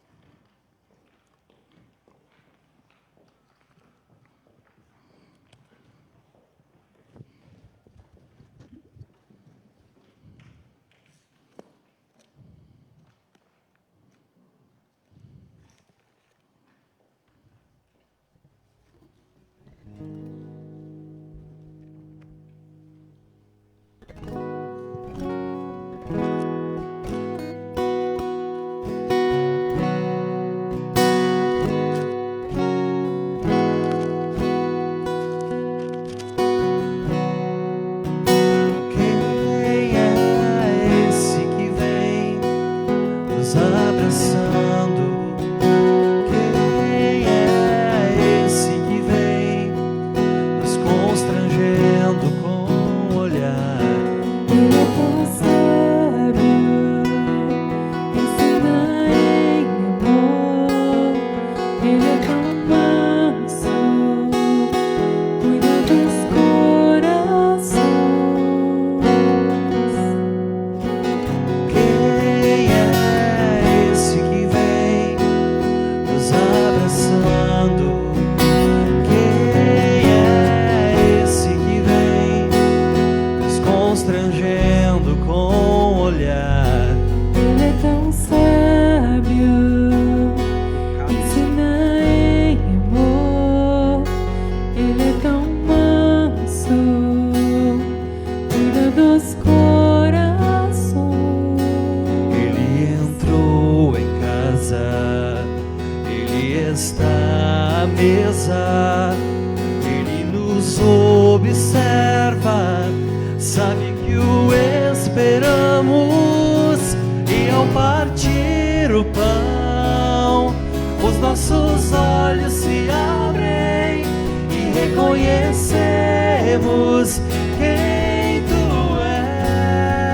reconhecemos quem Tu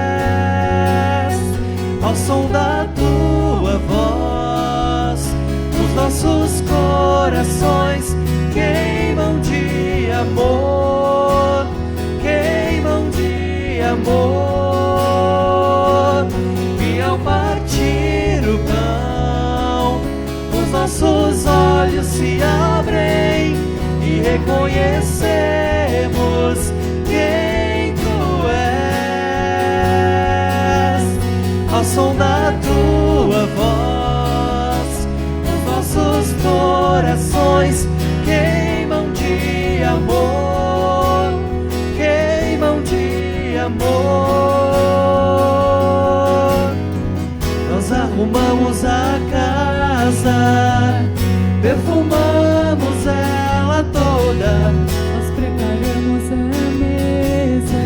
és. Ao som da Tua voz, os nossos corações queimam de amor, queimam de amor. E ao partir o pão, os nossos olhos se abrem e reconhecemos quem Tu és. Ao som da Tua voz, os nossos corações queimam de amor, queimam de amor. Nós arrumamos a casa, perfumamos ela toda, Nós preparamos a mesa,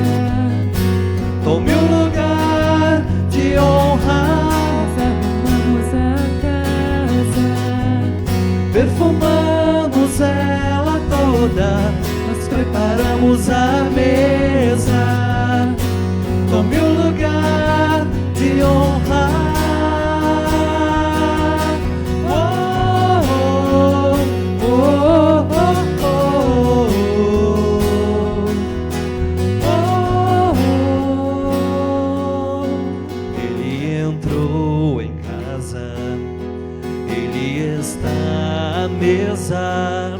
tome o lugar de honra. nós arrumamos a casa, Perfumamos ela toda, nós preparamos a mesa. Tome o lugar de honra. Oh, oh, oh, oh, oh, oh. Ele entrou em casa, Ele está à mesa,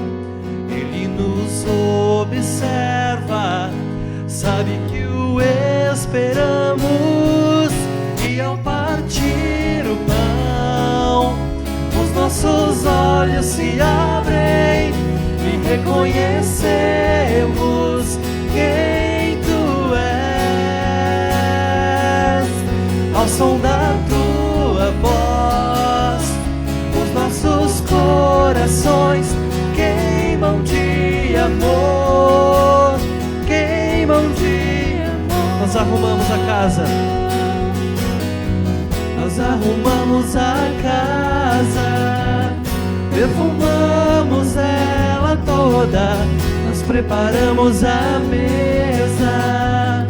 Ele nos observa, sabe que o esperamos. E ao partir o pão, os nossos olhos se abrem e reconhecemos quem Tu és. Ao som da Tua voz, os nossos corações queimam de amor, queimam de amor. Nós arrumamos a casa, nós arrumamos a casa, perfumamos ela toda, nós preparamos a mesa.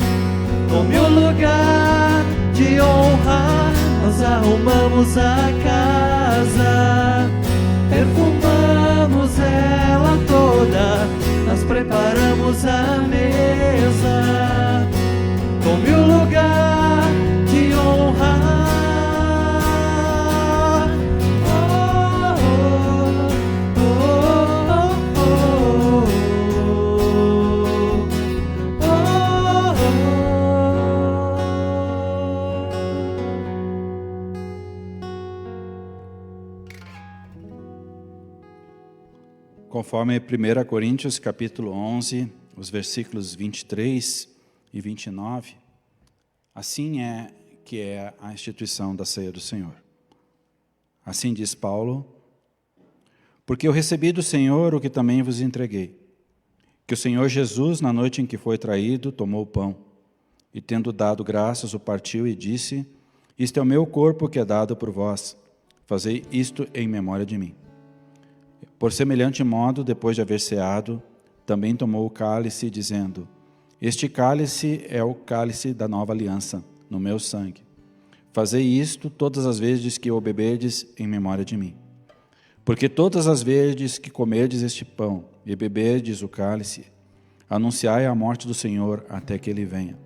Tome o lugar de honra, nós arrumamos a casa, perfumamos ela toda, nós preparamos a mesa. Tome o lugar de honra. Oh, oh, oh, oh, oh, Conforme 1 Coríntios capítulo 11, os versículos 23 e 29, assim é que é a instituição da ceia do Senhor. Assim diz Paulo: porque eu recebi do Senhor o que também vos entreguei, que o Senhor Jesus, na noite em que foi traído, tomou o pão, e tendo dado graças, o partiu e disse: isto é o meu corpo que é dado por vós, fazei isto em memória de mim. Por semelhante modo, depois de haver ceado, também tomou o cálice, dizendo: este cálice é o cálice da nova aliança, no meu sangue. Fazei isto todas as vezes que o beberdes em memória de mim. Porque todas as vezes que comerdes este pão e beberdes o cálice, anunciai a morte do Senhor até que Ele venha.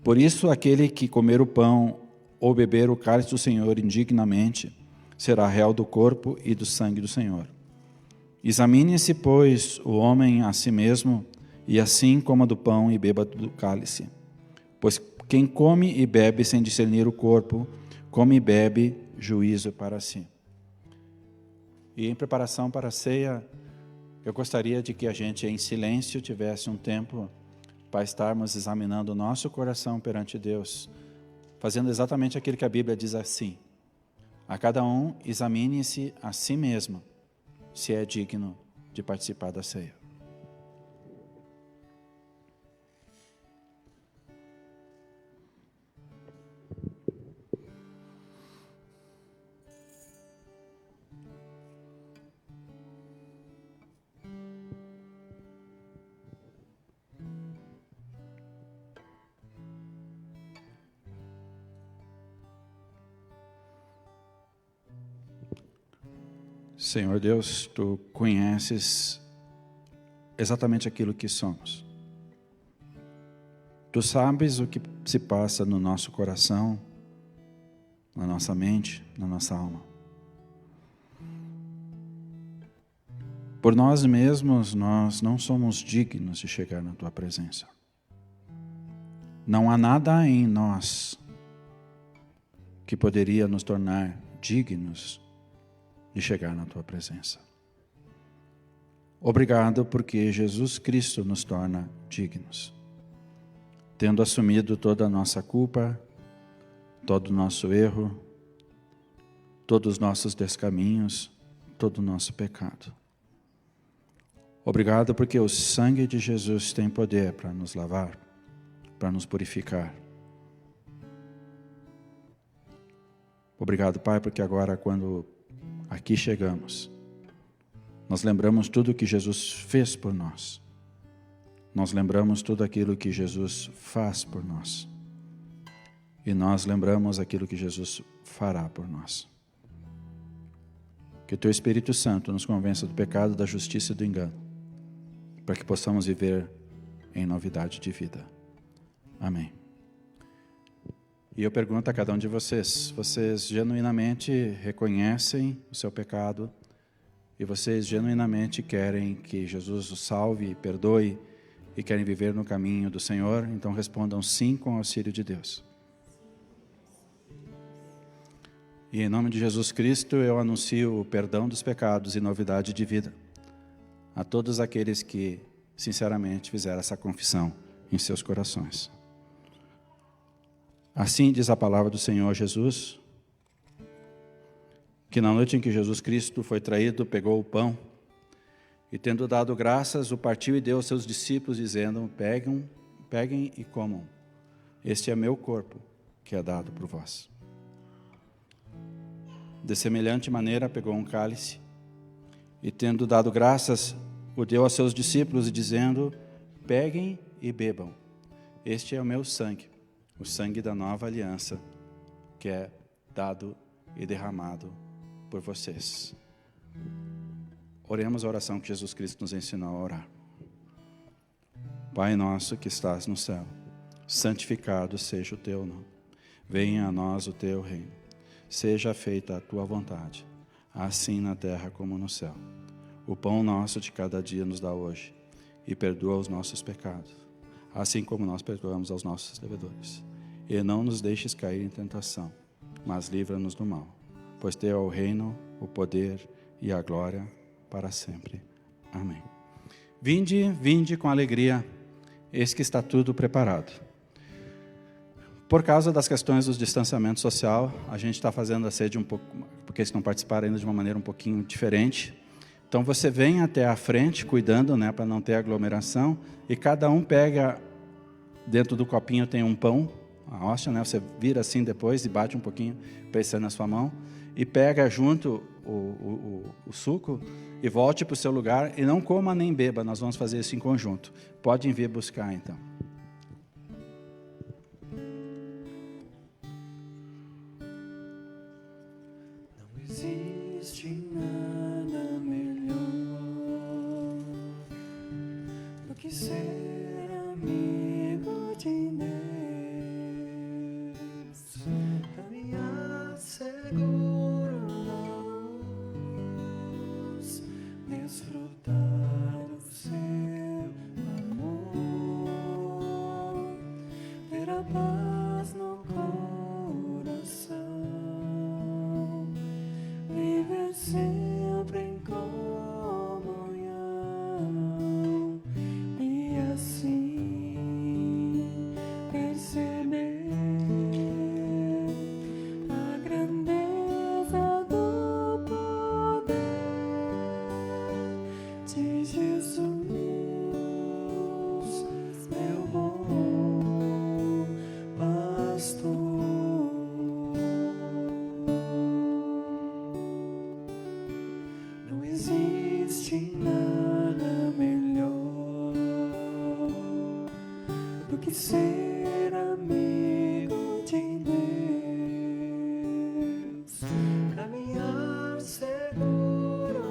Por isso, aquele que comer o pão ou beber o cálice do Senhor indignamente, será réu do corpo e do sangue do Senhor. Examine-se, pois, o homem a si mesmo, e assim coma do pão e beba do cálice. Pois quem come e bebe sem discernir o corpo, come e bebe juízo para si. E em preparação para a ceia, eu gostaria de que a gente, em silêncio, tivesse um tempo para estarmos examinando o nosso coração perante Deus, fazendo exatamente aquilo que a Bíblia diz assim: a cada um examine-se a si mesmo, se é digno de participar da ceia. Senhor Deus, Tu conheces exatamente aquilo que somos. Tu sabes o que se passa no nosso coração, na nossa mente, na nossa alma. Por nós mesmos, nós não somos dignos de chegar na Tua presença. Não há nada em nós que poderia nos tornar dignos de chegar na Tua presença. Obrigado porque Jesus Cristo nos torna dignos. Tendo assumido toda a nossa culpa, todo o nosso erro, todos os nossos descaminhos, todo o nosso pecado. Obrigado porque o sangue de Jesus tem poder para nos lavar, para nos purificar. Obrigado, Pai, porque agora quando aqui chegamos, nós lembramos tudo o que Jesus fez por nós. Nós lembramos tudo aquilo que Jesus faz por nós. E nós lembramos aquilo que Jesus fará por nós. Que o Teu Espírito Santo nos convença do pecado, da justiça e do engano, para que possamos viver em novidade de vida. Amém. E eu pergunto a cada um de vocês genuinamente reconhecem o seu pecado e vocês genuinamente querem que Jesus os salve, perdoe e querem viver no caminho do Senhor? Então respondam sim com o auxílio de Deus. E em nome de Jesus Cristo eu anuncio o perdão dos pecados e novidade de vida a todos aqueles que sinceramente fizeram essa confissão em seus corações. Assim diz a palavra do Senhor Jesus, que na noite em que Jesus Cristo foi traído, pegou o pão e, tendo dado graças, o partiu e deu aos seus discípulos, dizendo: peguem e comam. Este é meu corpo, que é dado por vós. De semelhante maneira, pegou um cálice e, tendo dado graças, o deu aos seus discípulos, dizendo: peguem e bebam. Este é o meu sangue, o sangue da nova aliança, que é dado e derramado por vocês. Oremos a oração que Jesus Cristo nos ensinou a orar. Pai nosso que estás no céu, santificado seja o Teu nome. Venha a nós o Teu reino. Seja feita a Tua vontade, assim na terra como no céu. O pão nosso de cada dia nos dá hoje, e perdoa os nossos pecados, assim como nós perdoamos aos nossos devedores. E não nos deixes cair em tentação, mas livra-nos do mal. Pois Teu é o reino, o poder e a glória para sempre. Amém. Vinde com alegria, eis que está tudo preparado. Por causa das questões do distanciamento social, a gente está fazendo a sede um pouco, porque eles não participaram ainda de uma maneira um pouquinho diferente. Então você vem até a frente, cuidando, né, para não ter aglomeração, e cada um pega, dentro do copinho tem um pão, a hóstia, né, você vira assim depois e bate um pouquinho, pensando na sua mão, e pega junto o suco e volte para o seu lugar e não coma nem beba, nós vamos fazer isso em conjunto. Podem vir buscar então. Não existe nada melhor do que ser amigo de Deus, caminhar seguro na luz, desfrutar do seu amor, ter a paz no coração, viver sempre em comunhão e assim perceber a grandeza do poder de Jesus, meu bom pastor. Não existe nada melhor do que ser amigo de Deus, caminhar seguro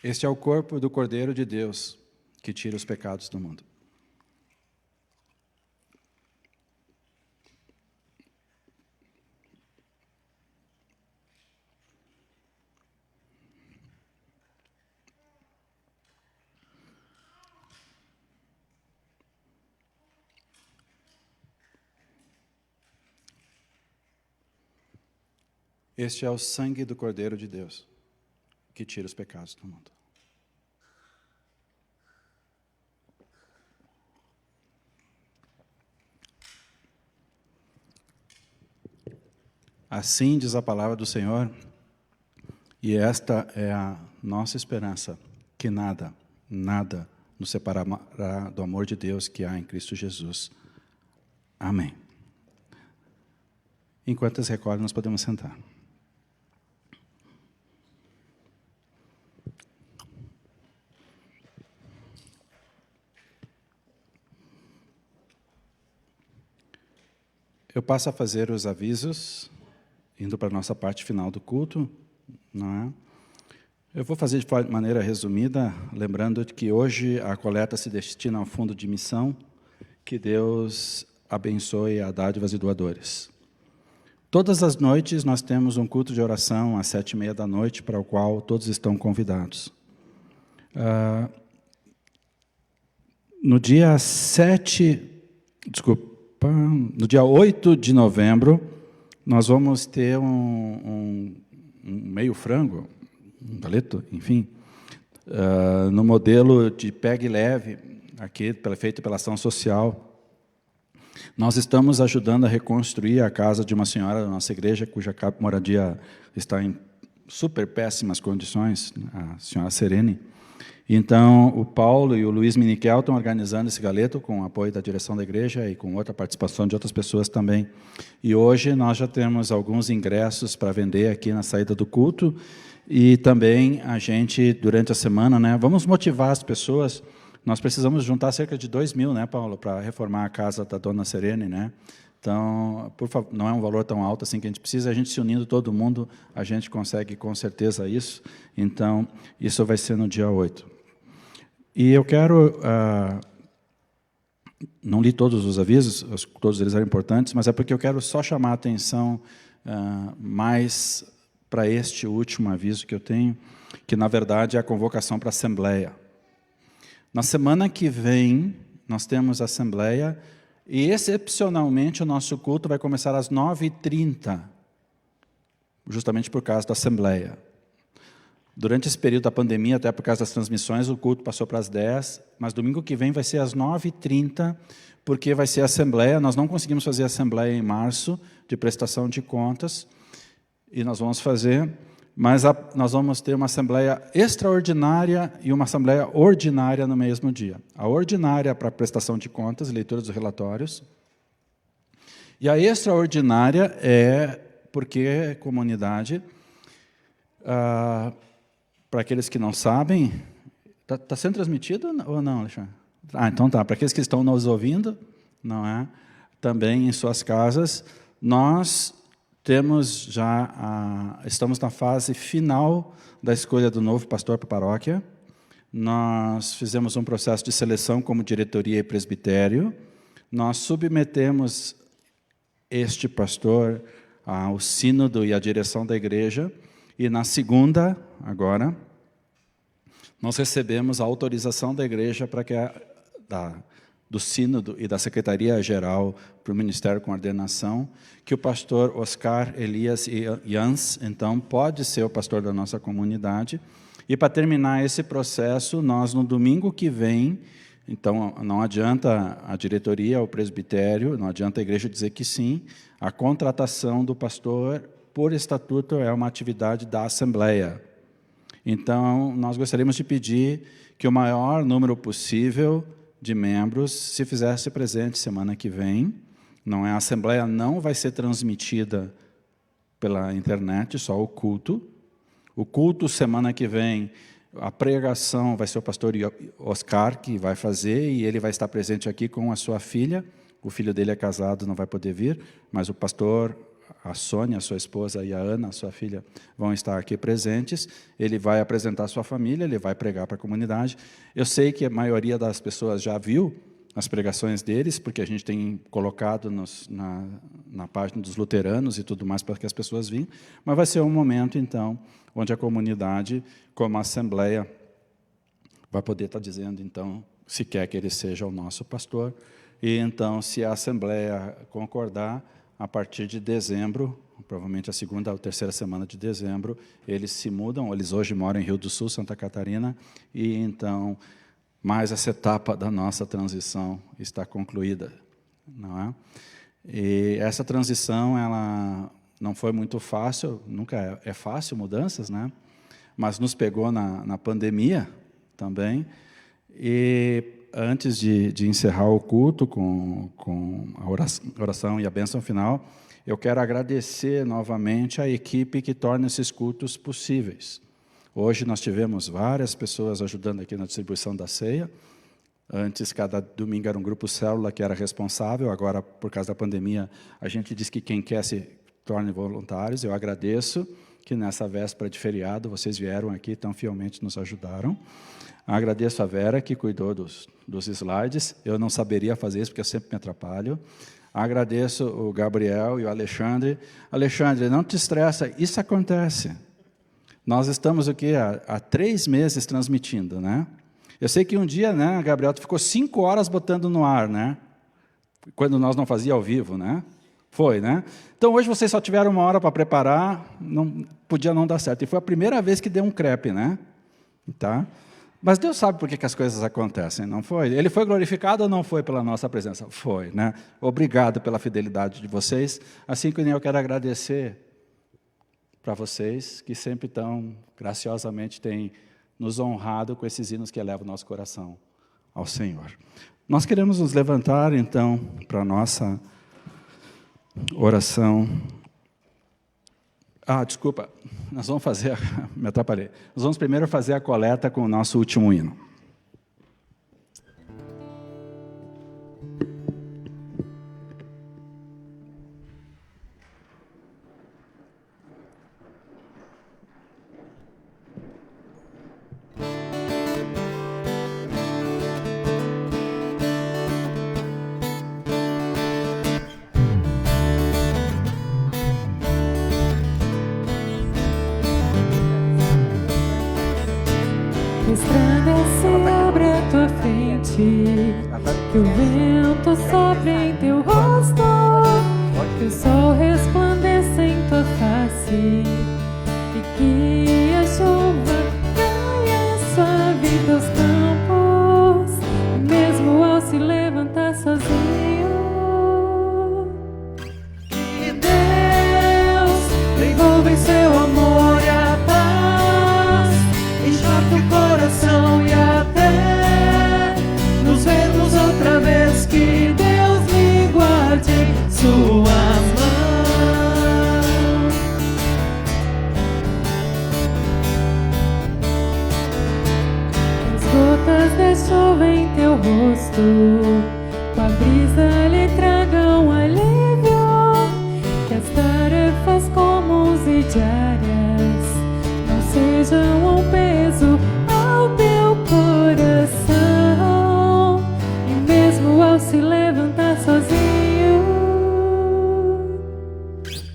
Este é o corpo do Cordeiro de Deus, que tira os pecados do mundo. Este é o sangue do Cordeiro de Deus, que tira os pecados do mundo. Assim diz a palavra do Senhor, e esta é a nossa esperança, que nada nos separará do amor de Deus que há em Cristo Jesus. Amém. Enquanto eles recordam, nós podemos sentar. Eu passo a fazer os avisos, indo para a nossa parte final do culto, não é? Eu vou fazer de maneira resumida, lembrando que hoje a coleta se destina ao fundo de missão, que Deus abençoe a dádivas e doadores. Todas as noites nós temos um culto de oração às 19h30, para o qual todos estão convidados. No dia 8 de novembro, nós vamos ter um meio frango, um galeto, enfim, no modelo de pegue leve, aqui feito pela ação social. Nós estamos ajudando a reconstruir a casa de uma senhora da nossa igreja, cuja moradia está em super péssimas condições, a senhora Serene. Então, o Paulo e o Luiz Miniquel estão organizando esse galeto com o apoio da direção da igreja e com outra participação de outras pessoas também. E hoje nós já temos alguns ingressos para vender aqui na saída do culto e também a gente, durante a semana, né, vamos motivar as pessoas. Nós precisamos juntar cerca de 2.000, né, Paulo, para reformar a casa da dona Serene, né? Então, por favor, não é um valor tão alto assim que a gente precisa, a gente se unindo todo mundo, a gente consegue com certeza isso. Então, isso vai ser no dia 8. E eu quero, não li todos os avisos, todos eles eram importantes, mas é porque eu quero só chamar a atenção mais para este último aviso que eu tenho, que na verdade é a convocação para a Assembleia. Na semana que vem, nós temos a Assembleia, e excepcionalmente o nosso culto vai começar às 9h30, justamente por causa da Assembleia. Durante esse período da pandemia, até por causa das transmissões, o culto passou para as 10, mas domingo que vem vai ser às 9h30, porque vai ser a Assembleia. Nós não conseguimos fazer a Assembleia em março, de prestação de contas, e nós vamos fazer, mas nós vamos ter uma Assembleia extraordinária e uma Assembleia ordinária no mesmo dia. A ordinária para prestação de contas, leitura dos relatórios, e a extraordinária é porque, comunidade, para aqueles que não sabem, está sendo transmitido ou não, Alexandre? Então tá. Para aqueles que estão nos ouvindo, não é? Também em suas casas, nós temos estamos na fase final da escolha do novo pastor para a paróquia. Nós fizemos um processo de seleção como diretoria e presbitério. Nós submetemos este pastor ao sínodo e à direção da igreja. E na segunda, agora, nós recebemos a autorização da igreja para que do sínodo e da secretaria-geral para o ministério com ordenação, que o pastor Oscar Elias Jans, então, pode ser o pastor da nossa comunidade. E para terminar esse processo, nós, no domingo que vem, então, não adianta a diretoria, o presbitério, não adianta a igreja dizer que sim, a contratação do pastor por estatuto, é uma atividade da Assembleia. Então, nós gostaríamos de pedir que o maior número possível de membros se fizesse presente semana que vem. Não é, a Assembleia não vai ser transmitida pela internet, só o culto. O culto, semana que vem, a pregação vai ser o pastor Oscar que vai fazer, e ele vai estar presente aqui com a sua filha. O filho dele é casado, não vai poder vir, mas o pastor a Sônia, a sua esposa, e a Ana, a sua filha, vão estar aqui presentes. Ele vai apresentar a sua família, ele vai pregar para a comunidade. Eu sei que a maioria das pessoas já viu as pregações deles, porque a gente tem colocado na página dos luteranos e tudo mais para que as pessoas vejam, mas vai ser um momento, então, onde a comunidade, como a Assembleia, vai poder estar dizendo, então, se quer que ele seja o nosso pastor, e então, se a Assembleia concordar, a partir de dezembro, provavelmente a segunda ou terceira semana de dezembro, eles se mudam, eles hoje moram em Rio do Sul, Santa Catarina, e então, mais essa etapa da nossa transição está concluída, não é? E essa transição, ela não foi muito fácil, nunca é fácil mudanças, né? Mas nos pegou na pandemia também, e antes de encerrar o culto com a oração e a bênção final, eu quero agradecer novamente a equipe que torna esses cultos possíveis. Hoje nós tivemos várias pessoas ajudando aqui na distribuição da ceia. Antes, cada domingo era um grupo célula que era responsável. Agora, por causa da pandemia, a gente diz que quem quer se torne voluntários. Eu agradeço que nessa véspera de feriado vocês vieram aqui e tão fielmente nos ajudaram. Agradeço a Vera, que cuidou dos slides. Eu não saberia fazer isso, porque eu sempre me atrapalho. Agradeço o Gabriel e o Alexandre. Alexandre, não te estressa, isso acontece. Nós estamos aqui há 3 meses transmitindo, né? Eu sei que um dia, né, Gabriel, tu ficou 5 horas botando no ar, né? Quando nós não fazíamos ao vivo, né? Foi, né? Então, hoje vocês só tiveram 1 hora para preparar, não podia não dar certo. E foi a primeira vez que deu um crepe, né? Tá? Mas Deus sabe por que as coisas acontecem, não foi? Ele foi glorificado ou não foi pela nossa presença? Foi, né? Obrigado pela fidelidade de vocês. Assim que eu quero agradecer para vocês, que sempre tão graciosamente têm nos honrado com esses hinos que elevam o nosso coração ao Senhor. Nós queremos nos levantar, então, para a nossa oração. Desculpa, nós vamos fazer, me atrapalhei. Nós vamos primeiro fazer a coleta com o nosso último hino. Estrada se abre à tua frente, que o vento sopre em teu rosto, que o sol resplandeça em tua face, e que a chuva caia suave em teus campos, mesmo ao se levantar sozinho. Que Deus envolva em seu amor e a paz, enxerga o coração e até nos vermos outra vez. Que Deus me guarde em sua mão. As gotas de chuva em teu rosto, com a brisa lhe tragam alívio, que as tarefas comuns e diárias não sejam um peso ao teu coração, e mesmo ao se levantar sozinho.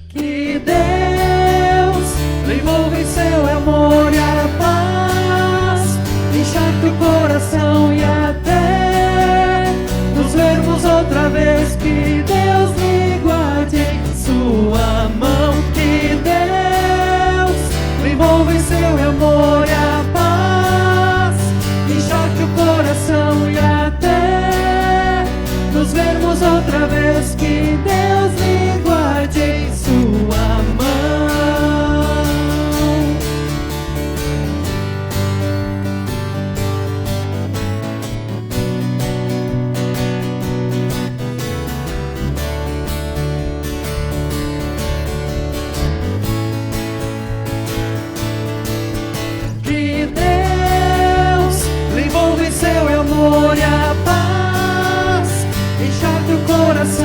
Que Deus lhe envolva em seu amor e a paz, encharque o coração e até nos vermos outra vez. Que Deus me guarde em sua mão. Que Deus me envolva em seu amor e a paz, encharque o coração e até nos vermos outra vez. Que Deus me guarde em sua mão. Que Deus lhe envolva em seu amor e a paz, encharque o coração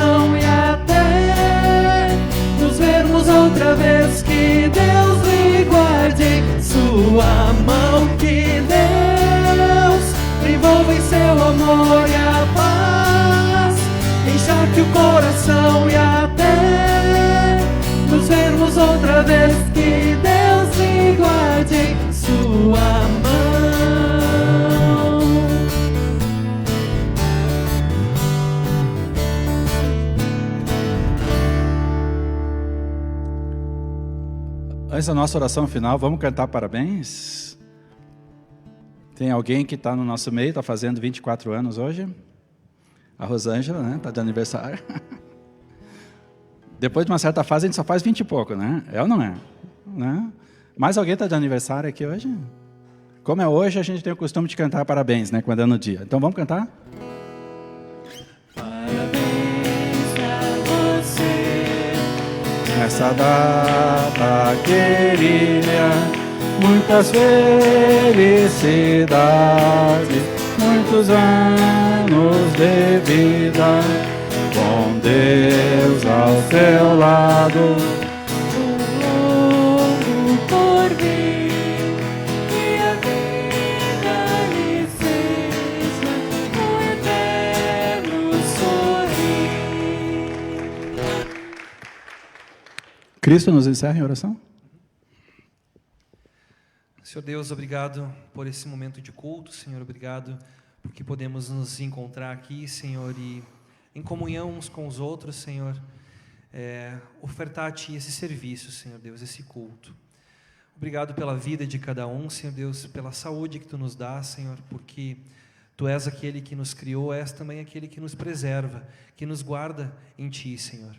amor e a paz, encharque o coração e até nos vermos outra vez, que Deus me guarde em sua mão. Antes da nossa oração final, vamos cantar parabéns? Tem alguém que está no nosso meio, está fazendo 24 anos hoje? A Rosângela, né? Está de aniversário. Depois de uma certa fase, a gente só faz 20 e pouco, né? É ou não é? Né? Mais alguém está de aniversário aqui hoje? Como é hoje, a gente tem o costume de cantar parabéns, né? Quando é no dia. Então, vamos cantar? Parabéns pra você Nessa data querida, muitas felicidades, muitos anos de vida, com Deus ao seu lado, longo porvir, que a vida lhe seja um eterno sorrir. Cristo nos encerra em oração? Senhor Deus, obrigado por esse momento de culto, Senhor, obrigado porque podemos nos encontrar aqui, Senhor, e em comunhão uns com os outros, Senhor, ofertar a Ti esse serviço, Senhor Deus, esse culto. Obrigado pela vida de cada um, Senhor Deus, pela saúde que Tu nos dá, Senhor, porque Tu és aquele que nos criou, és também aquele que nos preserva, que nos guarda em Ti, Senhor.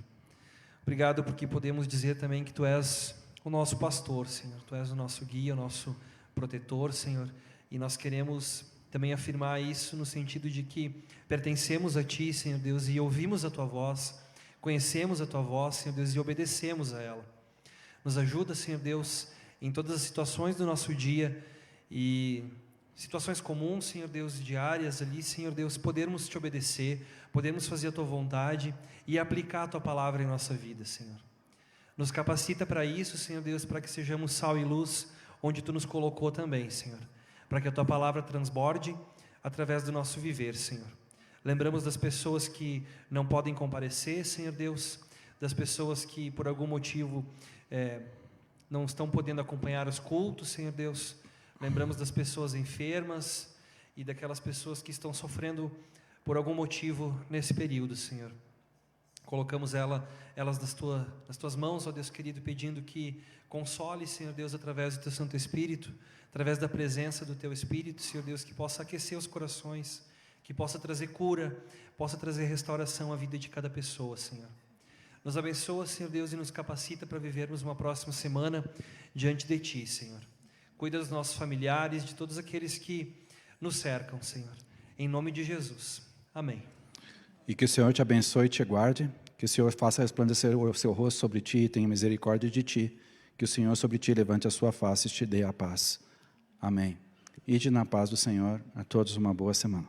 Obrigado porque podemos dizer também que Tu és o nosso pastor, Senhor. Tu és o nosso guia, o nosso protetor, Senhor. E nós queremos também afirmar isso no sentido de que pertencemos a Ti, Senhor Deus, e ouvimos a Tua voz, conhecemos a Tua voz, Senhor Deus, e obedecemos a ela. Nos ajuda, Senhor Deus, em todas as situações do nosso dia e situações comuns, Senhor Deus, diárias ali, Senhor Deus, podermos Te obedecer, podermos fazer a Tua vontade e aplicar a Tua palavra em nossa vida, Senhor. Nos capacita para isso, Senhor Deus, para que sejamos sal e luz onde Tu nos colocou também, Senhor. Para que a Tua palavra transborde através do nosso viver, Senhor. Lembramos das pessoas que não podem comparecer, Senhor Deus, das pessoas que por algum motivo não estão podendo acompanhar os cultos, Senhor Deus. Lembramos das pessoas enfermas e daquelas pessoas que estão sofrendo por algum motivo nesse período, Senhor. Colocamos elas nas Tuas mãos, ó Deus querido, pedindo que console, Senhor Deus, através do Teu Santo Espírito, através da presença do Teu Espírito, Senhor Deus, que possa aquecer os corações, que possa trazer cura, possa trazer restauração à vida de cada pessoa, Senhor. Nos abençoa, Senhor Deus, e nos capacita para vivermos uma próxima semana diante de Ti, Senhor. Cuida dos nossos familiares, de todos aqueles que nos cercam, Senhor. Em nome de Jesus. Amém. E que o Senhor te abençoe e te guarde, que o Senhor faça resplandecer o seu rosto sobre ti e tenha misericórdia de ti, que o Senhor sobre ti levante a sua face e te dê a paz. Amém. Ide na paz do Senhor, a todos uma boa semana.